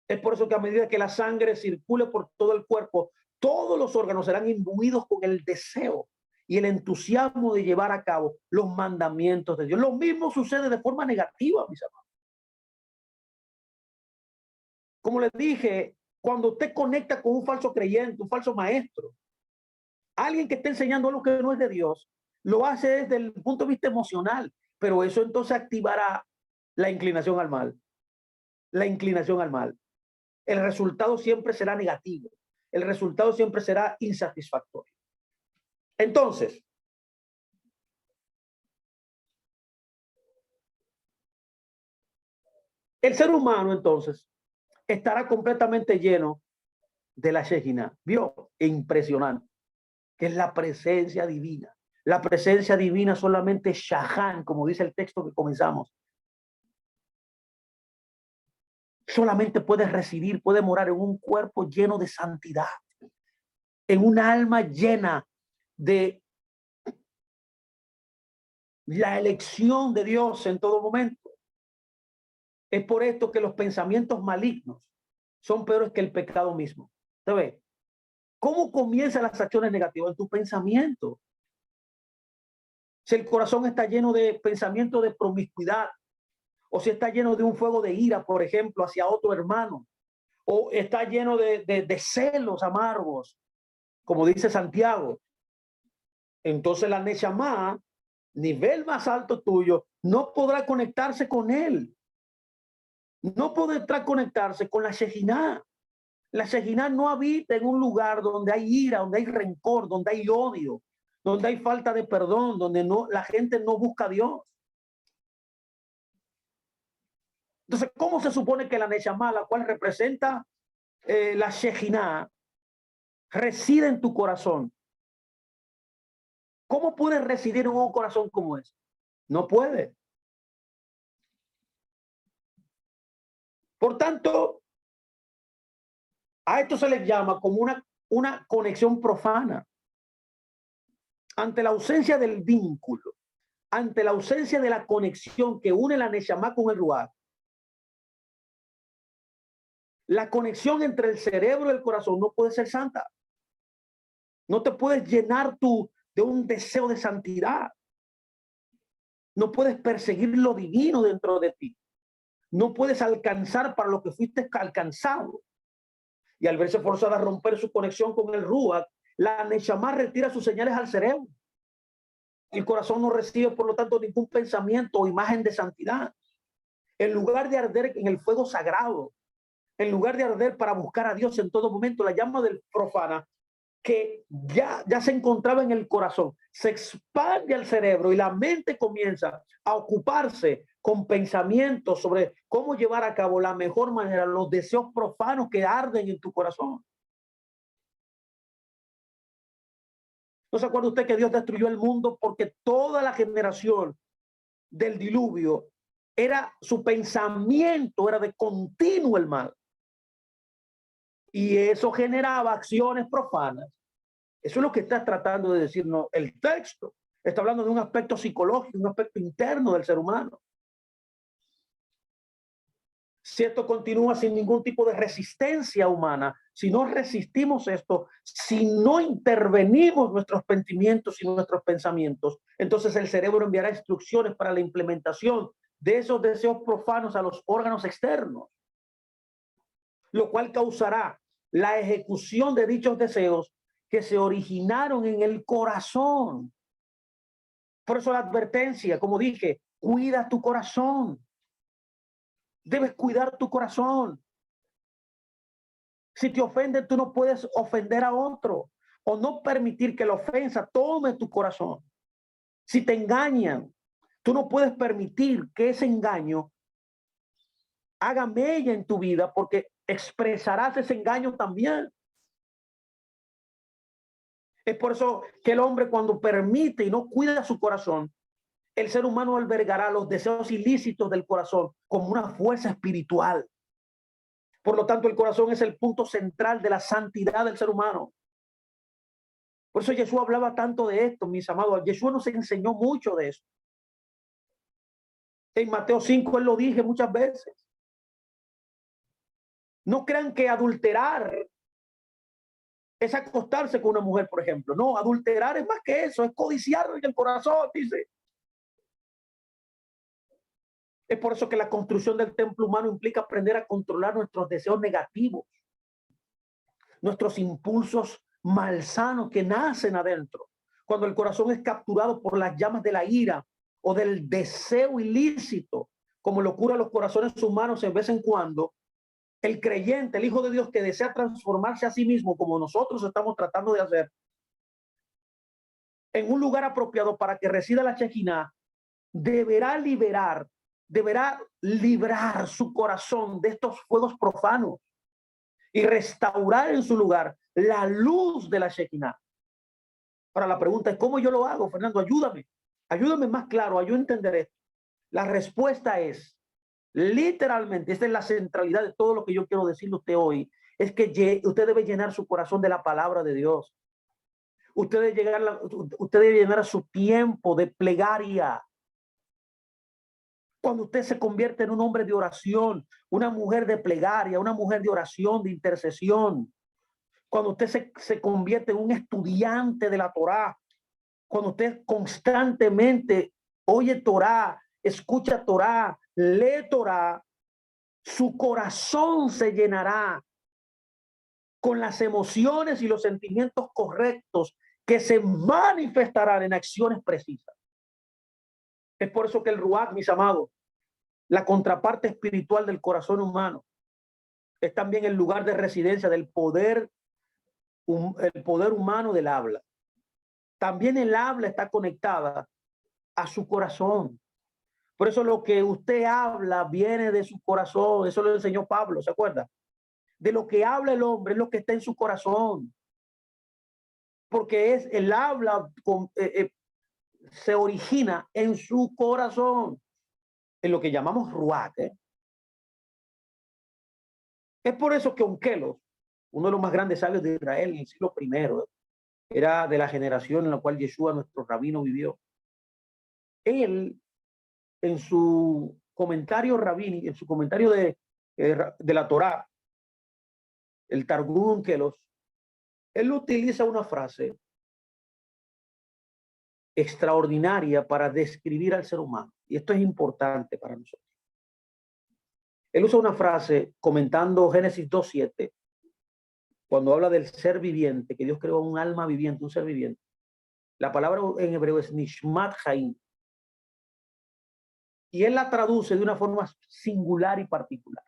Es por eso que a medida que la sangre circule por todo el cuerpo, todos los órganos serán imbuidos con el deseo y el entusiasmo de llevar a cabo los mandamientos de Dios. Lo mismo sucede de forma negativa, mis hermanos. Como les dije, cuando usted conecta con un falso creyente, un falso maestro, alguien que está enseñando algo que no es de Dios, lo hace desde el punto de vista emocional, pero eso entonces activará la inclinación al mal. La inclinación al mal. El resultado siempre será negativo. El resultado siempre será insatisfactorio. Entonces, el ser humano entonces estará completamente lleno de la Shejina. ¿Vio? Impresionante. Que es la presencia divina. La presencia divina solamente Shahan, como dice el texto que comenzamos. Solamente puede residir, puede morar en un cuerpo lleno de santidad, en un alma llena de la elección de Dios en todo momento. Es por esto que los pensamientos malignos son peores que el pecado mismo. ¿Se ve? ¿Cómo comienzan las acciones negativas? En tu pensamiento. Si el corazón está lleno de pensamientos de promiscuidad, o si está lleno de un fuego de ira, por ejemplo, hacia otro hermano, o está lleno de celos amargos, como dice Santiago, entonces la Neshama, nivel más alto tuyo, no podrá conectarse con él. no podrá conectarse con la Shejinah. La Shejinah no habita en un lugar donde hay ira, donde hay rencor, donde hay odio, donde hay falta de perdón, donde no, la gente no busca a Dios. Entonces, ¿cómo se supone que la Neshama, la cual representa la Shejinah, reside en tu corazón? ¿Cómo puede residir en un corazón como ese? No puede. Por tanto, a esto se les llama como una conexión profana. Ante la ausencia del vínculo, ante la ausencia de la conexión que une la Neshama con el Ruach, la conexión entre el cerebro y el corazón no puede ser santa. No te puedes llenar tú de un deseo de santidad. No puedes perseguir lo divino dentro de ti. No puedes alcanzar para lo que fuiste alcanzado. Y al verse forzada a romper su conexión con el Ruach, la Neshama retira sus señales al cerebro. El corazón no recibe, por lo tanto, ningún pensamiento o imagen de santidad. En lugar de arder en el fuego sagrado, en lugar de arder para buscar a Dios en todo momento, la llama del profana, que ya se encontraba en el corazón, se expande al cerebro y la mente comienza a ocuparse con pensamientos sobre cómo llevar a cabo la mejor manera los deseos profanos que arden en tu corazón. ¿No se acuerda usted que Dios destruyó el mundo porque toda la generación del diluvio era, su pensamiento era de continuo el mal? Y eso generaba acciones profanas. Eso es lo que está tratando de decirnos el texto. Está hablando de un aspecto psicológico, un aspecto interno del ser humano. Si esto continúa sin ningún tipo de resistencia humana, si no resistimos esto, si no intervenimos nuestros sentimientos y nuestros pensamientos, entonces el cerebro enviará instrucciones para la implementación de esos deseos profanos a los órganos externos, lo cual causará la ejecución de dichos deseos que se originaron en el corazón. Por eso la advertencia, como dije, cuida tu corazón. Debes cuidar tu corazón. Si te ofenden, tú no puedes ofender a otro o no permitir que la ofensa tome tu corazón. Si te engañan, tú no puedes permitir que ese engaño haga mella en tu vida, porque expresarás ese engaño también. Es por eso que el hombre, cuando permite y no cuida su corazón, el ser humano albergará los deseos ilícitos del corazón como una fuerza espiritual. Por lo tanto, el corazón es el punto central de la santidad del ser humano. Por eso Jesús hablaba tanto de esto, mis amados. Jesús nos enseñó mucho de eso. En Mateo 5 él lo dije muchas veces. No crean que adulterar es acostarse con una mujer, por ejemplo. No, adulterar es más que eso, es codiciar en el corazón, dice. Es por eso que la construcción del templo humano implica aprender a controlar nuestros deseos negativos, nuestros impulsos malsanos que nacen adentro. Cuando el corazón es capturado por las llamas de la ira o del deseo ilícito, como lo ocurre a los corazones humanos de vez en cuando, el creyente, el Hijo de Dios que desea transformarse a sí mismo, como nosotros estamos tratando de hacer, en un lugar apropiado para que resida la Shejinah, deberá librar su corazón de estos fuegos profanos y restaurar en su lugar la luz de la Shejinah. Ahora la pregunta es, ¿cómo yo lo hago, Fernando? Ayúdame más claro, ayúdame a entender esto. La respuesta es, literalmente, esta es la centralidad de todo lo que yo quiero decirle a usted hoy, es que usted debe llenar su corazón de la palabra de Dios. Usted debe llenar su tiempo de plegaria. Cuando usted se convierte en un hombre de oración, una mujer de plegaria, una mujer de oración, de intercesión, cuando usted se convierte en un estudiante de la Torá, cuando usted constantemente oye Torá, escucha Torá, lee Torá, su corazón se llenará con las emociones y los sentimientos correctos que se manifestarán en acciones precisas. Es por eso que el Ruach, mis amados, la contraparte espiritual del corazón humano. Es también el lugar de residencia del poder, el poder humano del habla. También el habla está conectada a su corazón. Por eso lo que usted habla viene de su corazón. Eso lo enseñó Pablo, ¿se acuerda? De lo que habla el hombre es lo que está en su corazón. Porque es el habla se origina en su corazón, en lo que llamamos ruach. Es por eso que Onkelos, uno de los más grandes sabios de Israel en el siglo I, era de la generación en la cual Yeshua, nuestro rabino, vivió. Él, en su comentario rabínico, en su comentario de la Torá, el Targum Onkelos, él utiliza una frase extraordinaria para describir al ser humano. Y esto es importante para nosotros. Él usa una frase comentando Génesis 2:7, cuando habla del ser viviente, que Dios creó un alma viviente, un ser viviente. La palabra en hebreo es Nishmat Haim. Y él la traduce de una forma singular y particular.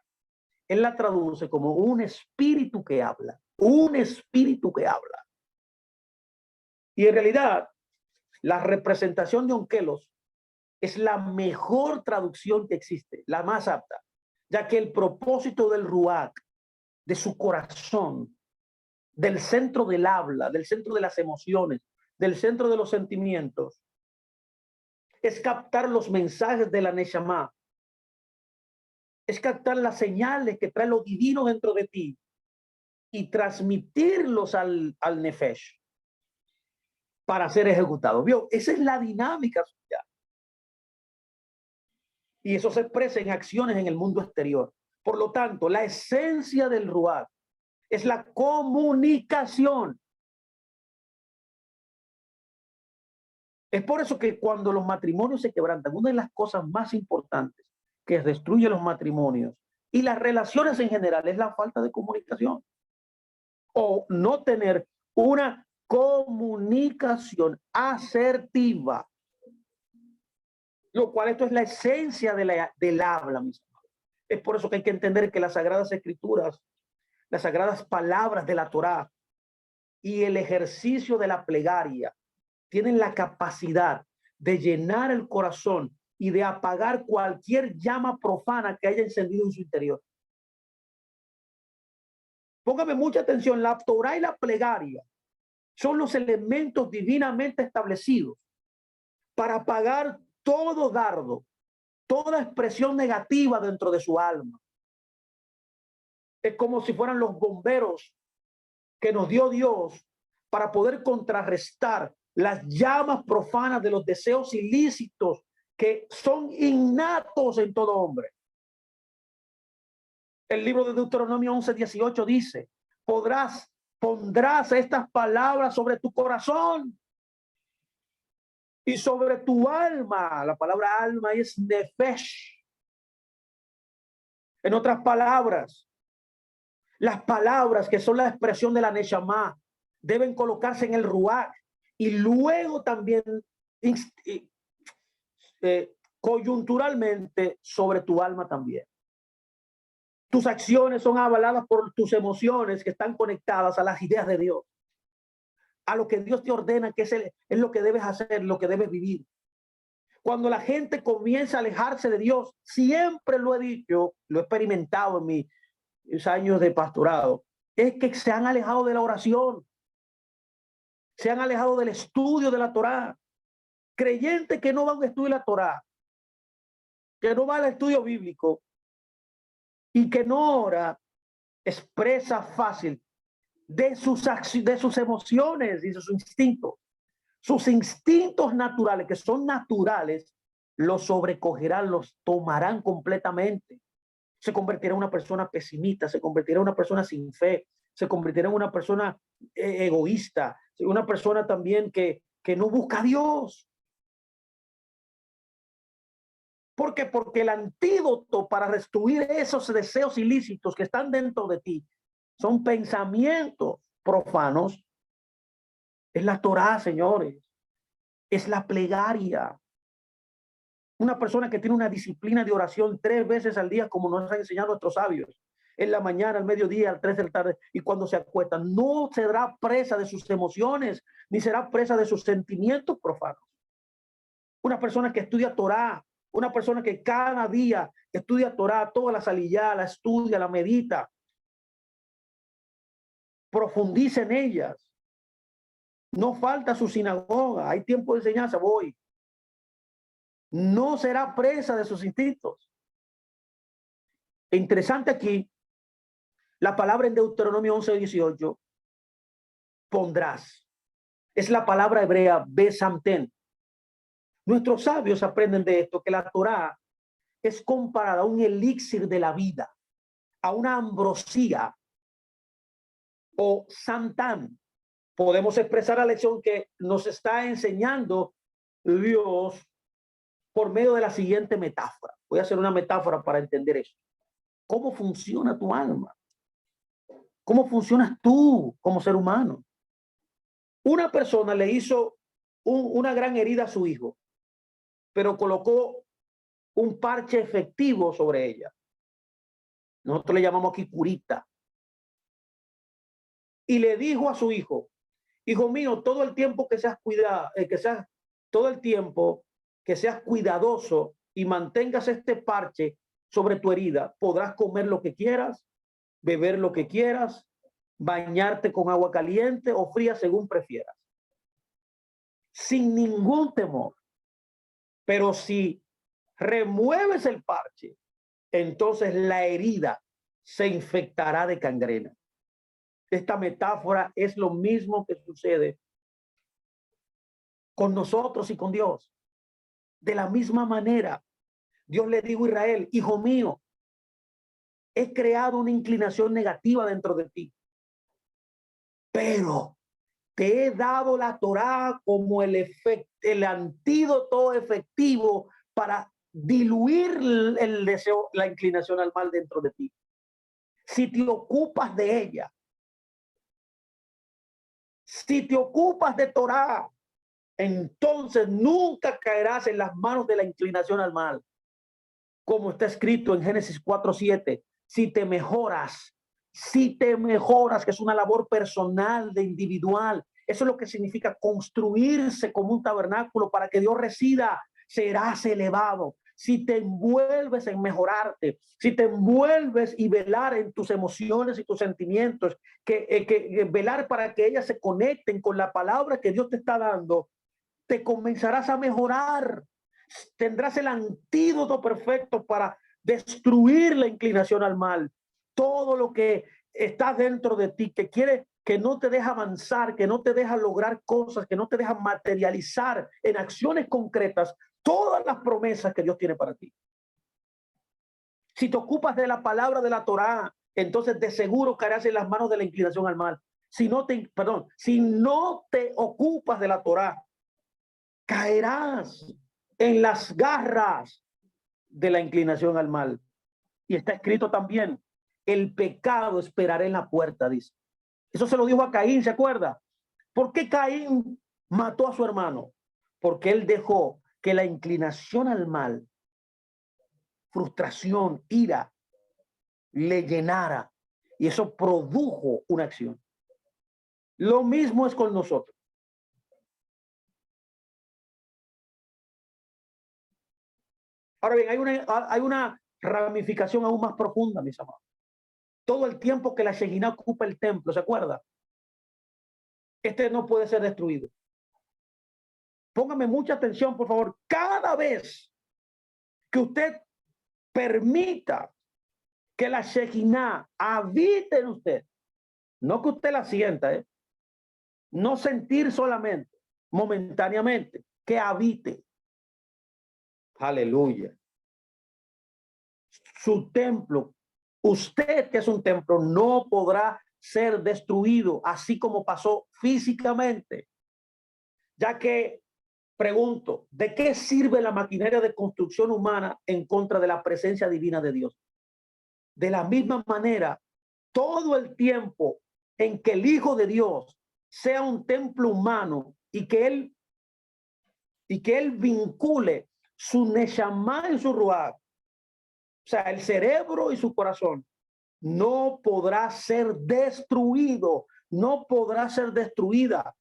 Él la traduce como un espíritu que habla, un espíritu que habla. Y en realidad, la representación de Onkelos es la mejor traducción que existe, la más apta, ya que el propósito del ruach, de su corazón, del centro del habla, del centro de las emociones, del centro de los sentimientos, es captar los mensajes de la Neshama, es captar las señales que trae lo divino dentro de ti y transmitirlos al Nefesh para ser ejecutado. ¿Vio? Esa es la dinámica social. Y eso se expresa en acciones en el mundo exterior. Por lo tanto, la esencia del ruach es la comunicación. Es por eso que cuando los matrimonios se quebrantan, una de las cosas más importantes que destruye los matrimonios y las relaciones en general es la falta de comunicación o no tener una comunicación asertiva, lo cual esto es la esencia del habla misma. Es por eso que hay que entender que las Sagradas Escrituras, las sagradas palabras de la Torá y el ejercicio de la plegaria tienen la capacidad de llenar el corazón y de apagar cualquier llama profana que haya encendido en su interior. Póngame mucha atención, la Torá y la plegaria son los elementos divinamente establecidos para apagar todo dardo, toda expresión negativa dentro de su alma. Es como si fueran los bomberos que nos dio Dios para poder contrarrestar las llamas profanas de los deseos ilícitos que son innatos en todo hombre. El libro de Deuteronomio 11:18 dice: pondrás estas palabras sobre tu corazón y sobre tu alma. La palabra alma es nefesh. En otras palabras, las palabras que son la expresión de la neshama deben colocarse en el ruach y luego también coyunturalmente sobre tu alma también. Tus acciones son avaladas por tus emociones que están conectadas a las ideas de Dios, a lo que Dios te ordena, que es lo que debes hacer, lo que debes vivir. Cuando la gente comienza a alejarse de Dios, siempre lo he dicho, lo he experimentado en mis años de pastorado, es que se han alejado de la oración, se han alejado del estudio de la Torá. Creyente que no va a un estudio de la Torá, que no va al estudio bíblico y que no ora, expresa fácil de sus emociones y de sus instintos. Sus instintos naturales, que son naturales, los sobrecogerán, los tomarán completamente. Se convertirá en una persona pesimista, se convertirá en una persona sin fe, se convertirá en una persona egoísta, una persona también que no busca a Dios. ¿Por qué? Porque el antídoto para destruir esos deseos ilícitos que están dentro de ti son pensamientos profanos. Es la Torá, señores. Es la plegaria. Una persona que tiene una disciplina de oración 3 veces al día, como nos han enseñado nuestros sabios, en la mañana, al mediodía, al 3 de la tarde y cuando se acuesta, no será presa de sus emociones, ni será presa de sus sentimientos profanos. Una persona que estudia Torá, una persona que cada día estudia Torá, toda la salilla, la estudia, la medita, profundiza en ellas. No falta su sinagoga, hay tiempo de enseñanza, voy. No será presa de sus instintos. Interesante aquí, la palabra en Deuteronomio 11:18, pondrás. Es la palabra hebrea besamten. Nuestros sabios aprenden de esto, que la Torá es comparada a un elixir de la vida, a una ambrosía o santán. Podemos expresar la lección que nos está enseñando Dios por medio de la siguiente metáfora. Voy a hacer una metáfora para entender eso. ¿Cómo funciona tu alma? ¿Cómo funcionas tú como ser humano? Una persona le hizo una gran herida a su hijo, pero colocó un parche efectivo sobre ella. Nosotros le llamamos aquí curita. Y le dijo a su hijo, hijo mío, todo el tiempo que seas todo el tiempo que seas cuidadoso y mantengas este parche sobre tu herida, podrás comer lo que quieras, beber lo que quieras, bañarte con agua caliente o fría según prefieras, sin ningún temor. Pero si remueves el parche, entonces la herida se infectará de gangrena. Esta metáfora es lo mismo que sucede con nosotros y con Dios. De la misma manera, Dios le dijo a Israel, hijo mío, he creado una inclinación negativa dentro de ti, pero te he dado la Torá como el antídoto efectivo para diluir el deseo, la inclinación al mal dentro de ti. Si te ocupas de ella, si te ocupas de Torá, entonces nunca caerás en las manos de la inclinación al mal. Como está escrito en Génesis 4:7, si te mejoras, que es una labor personal, de individual, eso es lo que significa construirse como un tabernáculo para que Dios resida, serás elevado. Si te envuelves en mejorarte, si te envuelves y velar en tus emociones y tus sentimientos, que velar para que ellas se conecten con la palabra que Dios te está dando, te comenzarás a mejorar. Tendrás el antídoto perfecto para destruir la inclinación al mal. Todo lo que está dentro de ti, que quiere, que no te deja avanzar, que no te deja lograr cosas, que no te deja materializar en acciones concretas todas las promesas que Dios tiene para ti. Si te ocupas de la palabra de la Torá, entonces de seguro caerás en las manos de la inclinación al mal. Si no te ocupas de la Torá, caerás en las garras de la inclinación al mal. Y está escrito también, el pecado esperará en la puerta, dice. Eso se lo dijo a Caín, ¿se acuerda? ¿Por qué Caín mató a su hermano? Porque él dejó que la inclinación al mal, frustración, ira, le llenara. Y eso produjo una acción. Lo mismo es con nosotros. Ahora bien, hay una ramificación aún más profunda, mis amados. Todo el tiempo que la Shekinah ocupa el templo, ¿se acuerda? Este no puede ser destruido. Póngame mucha atención, por favor. Cada vez que usted permita que la Shekinah habite en usted, no que usted la sienta, no sentir solamente, momentáneamente, que habite. Aleluya. Su templo, usted que es un templo, no podrá ser destruido, así como pasó físicamente. Ya que, pregunto, ¿de qué sirve la maquinaria de construcción humana en contra de la presencia divina de Dios? De la misma manera, todo el tiempo en que el Hijo de Dios sea un templo humano y que él vincule su neshama y su ruach, o sea, el cerebro y su corazón, no podrá ser destruido, no podrá ser destruida.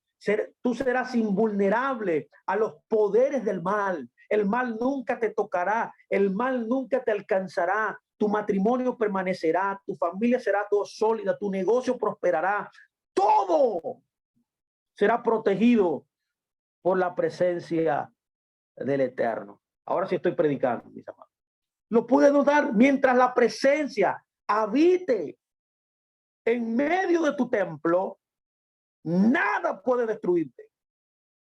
Tú serás invulnerable a los poderes del mal. El mal nunca te tocará, el mal nunca te alcanzará. Tu matrimonio permanecerá, tu familia será todo sólida, tu negocio prosperará. Todo será protegido por la presencia del Eterno. Ahora sí estoy predicando, mis amados. Lo pude notar mientras la presencia habite en medio de tu templo, nada puede destruirte.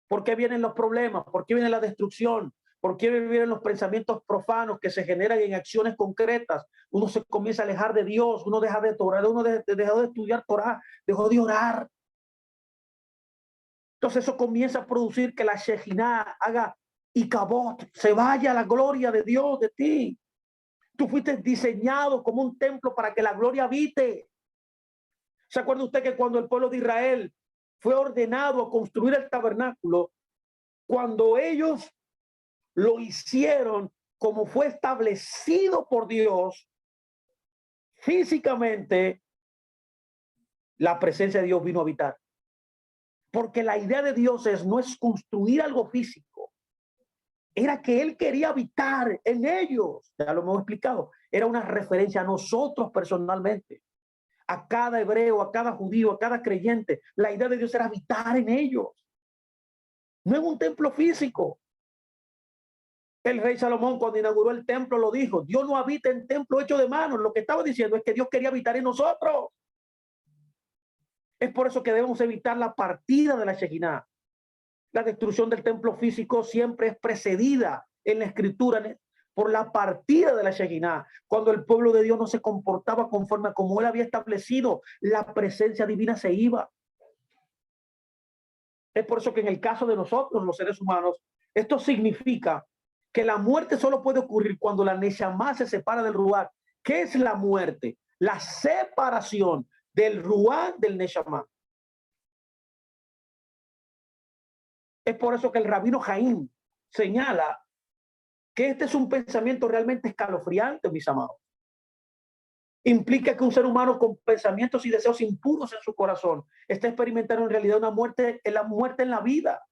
¿Por qué vienen los problemas? ¿Por qué viene la destrucción? ¿Por qué vienen los pensamientos profanos que se generan en acciones concretas? Uno se comienza a alejar de Dios, uno deja de orar, uno dejó de estudiar Torah, dejó de orar. Entonces eso comienza a producir que la Shejinah haga y cabot, se vaya la gloria de Dios de ti. Tú fuiste diseñado como un templo para que la gloria habite. ¿Se acuerda usted que cuando el pueblo de Israel fue ordenado a construir el tabernáculo, cuando ellos lo hicieron como fue establecido por Dios, físicamente, la presencia de Dios vino a habitar? Porque la idea de Dios no es construir algo físico, era que Él quería habitar en ellos. Ya lo hemos explicado. Era una referencia a nosotros personalmente, a cada hebreo, a cada judío, a cada creyente. La idea de Dios era habitar en ellos, no en un templo físico. El rey Salomón, cuando inauguró el templo, lo dijo: Dios no habita en templo hecho de manos. Lo que estaba diciendo es que Dios quería habitar en nosotros. Es por eso que debemos evitar la partida de la Shejinah. La destrucción del templo físico siempre es precedida en la escritura por la partida de la Shejinah. Cuando el pueblo de Dios no se comportaba conforme a como Él había establecido, la presencia divina se iba. Es por eso que en el caso de nosotros, los seres humanos, esto significa que la muerte solo puede ocurrir cuando la Neshama se separa del Ruach. ¿Qué es la muerte? La separación del Ruach del Neshama. Es por eso que el rabino Jaim señala que este es un pensamiento realmente escalofriante, mis amados. Implica que un ser humano con pensamientos y deseos impuros en su corazón está experimentando en realidad una muerte, la muerte en la vida.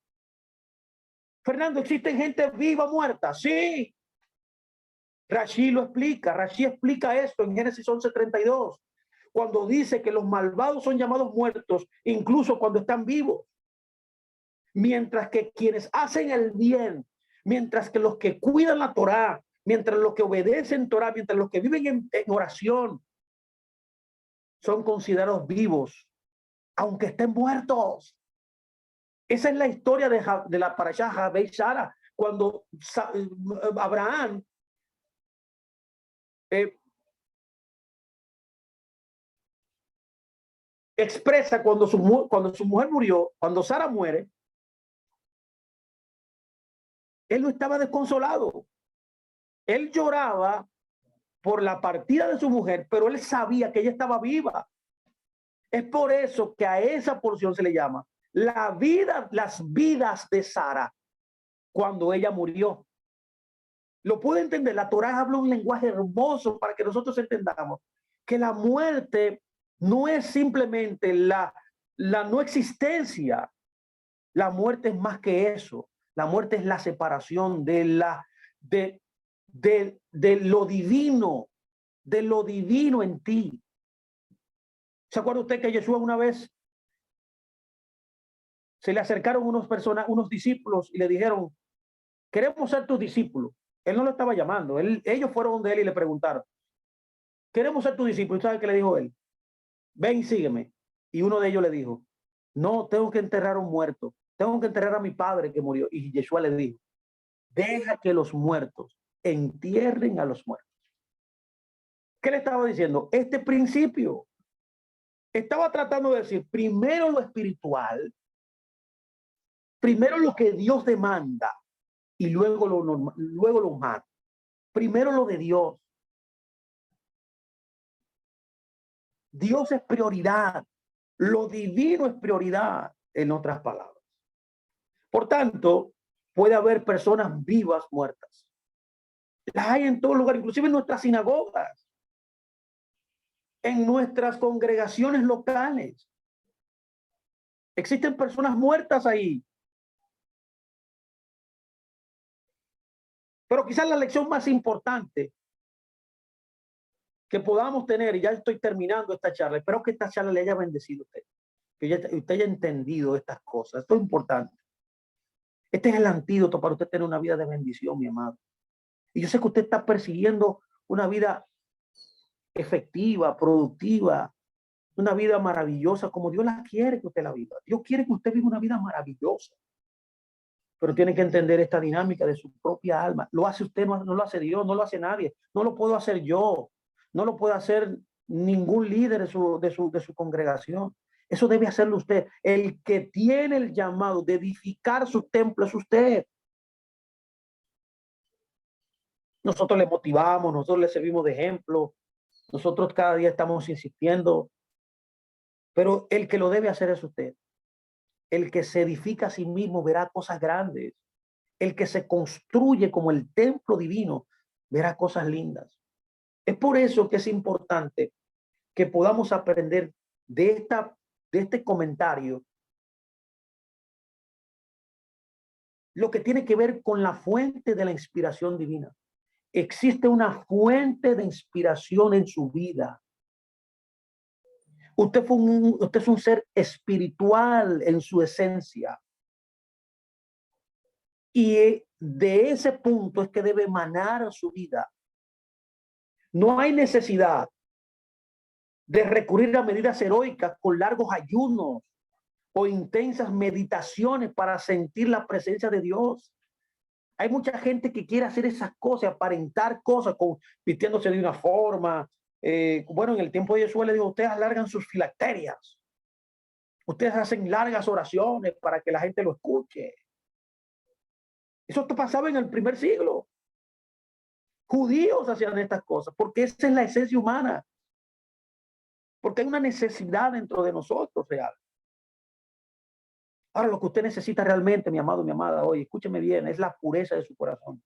Fernando, ¿existen gente viva muerta? Sí. Rashi lo explica. Rashi explica esto en Génesis 11:32, cuando dice que los malvados son llamados muertos incluso cuando están vivos, mientras que quienes hacen el bien, mientras que los que cuidan la Torá, mientras los que obedecen Torá, mientras los que viven en oración, son considerados vivos, aunque estén muertos. Esa es la historia de la parashá Javei Sara, cuando Abraham expresa cuando su mujer murió, cuando Sara muere, él no estaba desconsolado. Él lloraba por la partida de su mujer, pero él sabía que ella estaba viva. Es por eso que a esa porción se le llama la vida, las vidas de Sara cuando ella murió. Lo puede entender. La Torá habla un lenguaje hermoso para que nosotros entendamos que la muerte no es simplemente la no existencia. La muerte es más que eso. La muerte es la separación de lo divino, en ti. ¿Se acuerda usted que Jesús una vez se le acercaron unos discípulos y le dijeron: queremos ser tus discípulos? Él no lo estaba llamando. Ellos fueron donde él y le preguntaron: queremos ser tus discípulos. ¿Sabe qué le dijo él? Ven y sígueme. Y uno de ellos le dijo: no, tengo que enterrar a un muerto. Tengo que enterrar a mi padre que murió. Y Jesús le dijo: deja que los muertos entierren a los muertos. ¿Qué le estaba diciendo? Este principio. Estaba tratando de decir primero lo espiritual, primero lo que Dios demanda y luego lo normal, luego lo humano. Primero lo de Dios. Dios es prioridad. Lo divino es prioridad, en otras palabras. Por tanto, puede haber personas vivas muertas. Las hay en todo lugar, inclusive en nuestras sinagogas, en nuestras congregaciones locales. Existen personas muertas ahí. Pero quizás la lección más importante que podamos tener, y ya estoy terminando esta charla, espero que esta charla le haya bendecido a usted, que usted haya entendido estas cosas. Esto es importante. Este es el antídoto para usted tener una vida de bendición, mi amado. Y yo sé que usted está persiguiendo una vida efectiva, productiva, una vida maravillosa, como Dios la quiere que usted la viva. Dios quiere que usted viva una vida maravillosa. Pero tiene que entender esta dinámica de su propia alma. Lo hace usted, no lo hace Dios, no lo hace nadie. No lo puedo hacer yo. No lo puede hacer ningún líder de su congregación. Eso debe hacerlo usted. El que tiene el llamado de edificar su templo es usted. Nosotros le motivamos, nosotros le servimos de ejemplo, nosotros cada día estamos insistiendo, pero el que lo debe hacer es usted. El que se edifica a sí mismo verá cosas grandes. El que se construye como el templo divino verá cosas lindas. Es por eso que es importante que podamos aprender de este comentario lo que tiene que ver con la fuente de la inspiración divina. Existe una fuente de inspiración en su vida. Usted es un ser espiritual en su esencia. Y de ese punto es que debe emanar su vida. No hay necesidad de recurrir a medidas heroicas con largos ayunos o intensas meditaciones para sentir la presencia de Dios. Hay mucha gente que quiere hacer esas cosas, aparentar cosas, vistiéndose de una forma. Bueno, en el tiempo de Jesús le digo, ustedes alargan sus filacterias. Ustedes hacen largas oraciones para que la gente lo escuche. Eso pasaba en el primer siglo. Judíos hacían estas cosas porque esa es la esencia humana. Porque hay una necesidad dentro de nosotros real. Ahora, lo que usted necesita realmente, mi amado, mi amada, hoy, escúcheme bien, es la pureza de su corazón.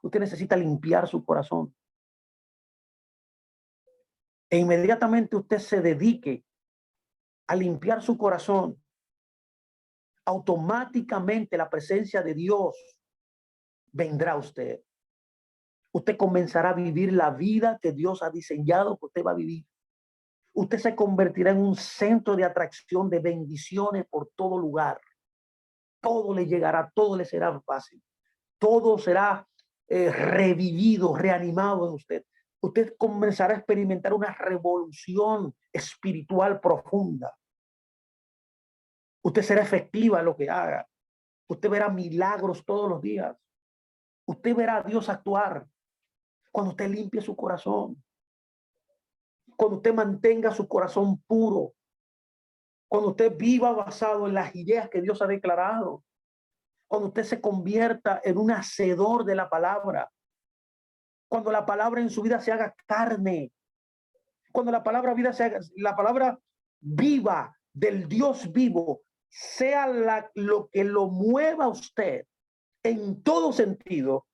Usted necesita limpiar su corazón. E inmediatamente usted se dedique a limpiar su corazón, automáticamente la presencia de Dios vendrá a usted. Usted comenzará a vivir la vida que Dios ha diseñado que usted va a vivir. Usted se convertirá en un centro de atracción de bendiciones por todo lugar. Todo le llegará, todo le será fácil. Todo será revivido, reanimado en usted. Usted comenzará a experimentar una revolución espiritual profunda. Usted será efectiva en lo que haga. Usted verá milagros todos los días. Usted verá a Dios actuar cuando usted limpie su corazón. Cuando usted mantenga su corazón puro. Cuando usted viva basado en las ideas que Dios ha declarado. Cuando usted se convierta en un hacedor de la palabra. Cuando la palabra en su vida se haga carne. Cuando la palabra vida se haga, la palabra viva del Dios vivo sea lo que lo mueva a usted en todo sentido,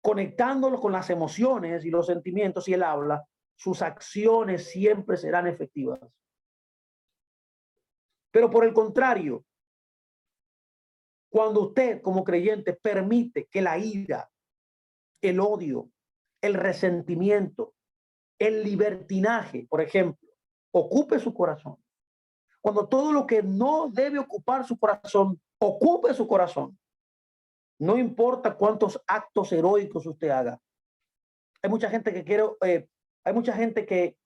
conectándolo con las emociones y los sentimientos y él habla, sus acciones siempre serán efectivas. Pero por el contrario, cuando usted como creyente permite que la ira, el odio, el resentimiento, el libertinaje, por ejemplo, ocupe su corazón, cuando todo lo que no debe ocupar su corazón, ocupe su corazón, no importa cuántos actos heroicos usted haga. Hay mucha gente que hay mucha gente que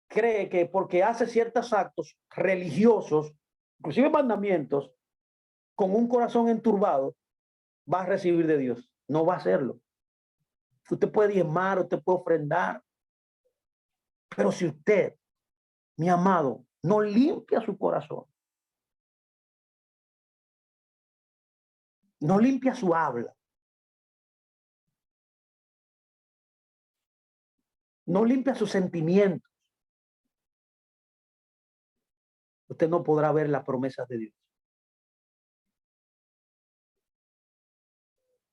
cree que porque hace ciertos actos religiosos, inclusive mandamientos, con un corazón enturbado, va a recibir de Dios. No va a hacerlo. Usted puede diezmar, usted puede ofrendar, pero si usted, mi amado, no limpia su corazón, no limpia su habla, no limpia sus sentimientos, usted no podrá ver las promesas de Dios.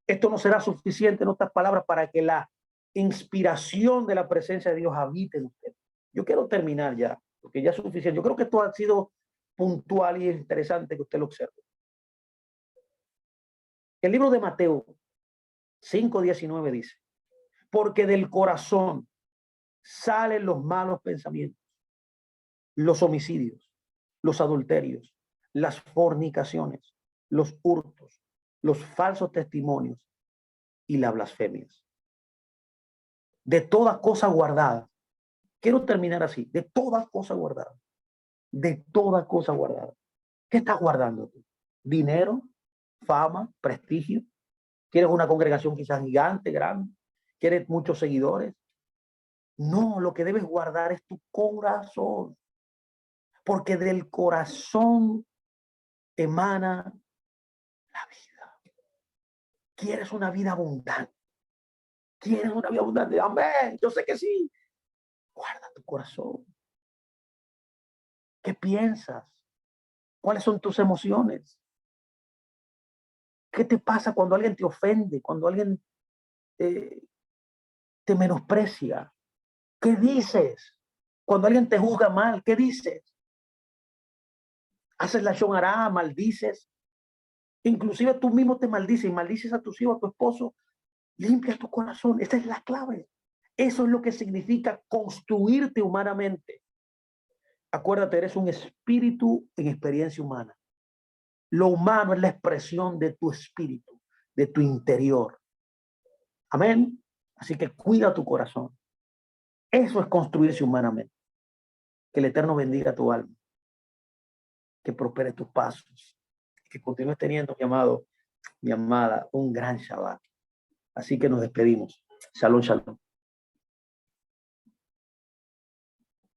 Esto no será suficiente en otras palabras para que la inspiración de la presencia de Dios habite en usted. Yo quiero terminar ya, porque ya es suficiente. Yo creo que esto ha sido puntual y es interesante que usted lo observe. El libro de Mateo 5:19 dice, porque del corazón salen los malos pensamientos, los homicidios, los adulterios, las fornicaciones, los hurtos, los falsos testimonios y las blasfemias. De toda cosa guardada. Quiero terminar así, de toda cosa guardada. De toda cosa guardada. ¿Qué estás guardando tú? ¿Dinero? ¿Fama? ¿Prestigio? ¿Quieres una congregación quizás gigante, grande? ¿Quieres muchos seguidores? No, lo que debes guardar es tu corazón. Porque del corazón emana la vida. ¿Quieres una vida abundante? ¿Quieres una vida abundante? Amén, yo sé que sí. Guarda tu corazón. ¿Qué piensas? ¿Cuáles son tus emociones? ¿Qué te pasa cuando alguien te ofende? Cuando alguien te menosprecia. ¿Qué dices? Cuando alguien te juzga mal, ¿qué dices? Haces la shonará, maldices. Inclusive tú mismo te maldices y maldices a tus hijos, a tu esposo. Limpia tu corazón. Esta es la clave. Eso es lo que significa construirte humanamente. Acuérdate, eres un espíritu en experiencia humana. Lo humano es la expresión de tu espíritu, de tu interior. Amén. Así que cuida tu corazón. Eso es construirse humanamente. Que el Eterno bendiga tu alma, que prospere tus pasos, que continúes teniendo, mi amado, mi amada, un gran Shabbat. Así que nos despedimos. Shalom, shalom.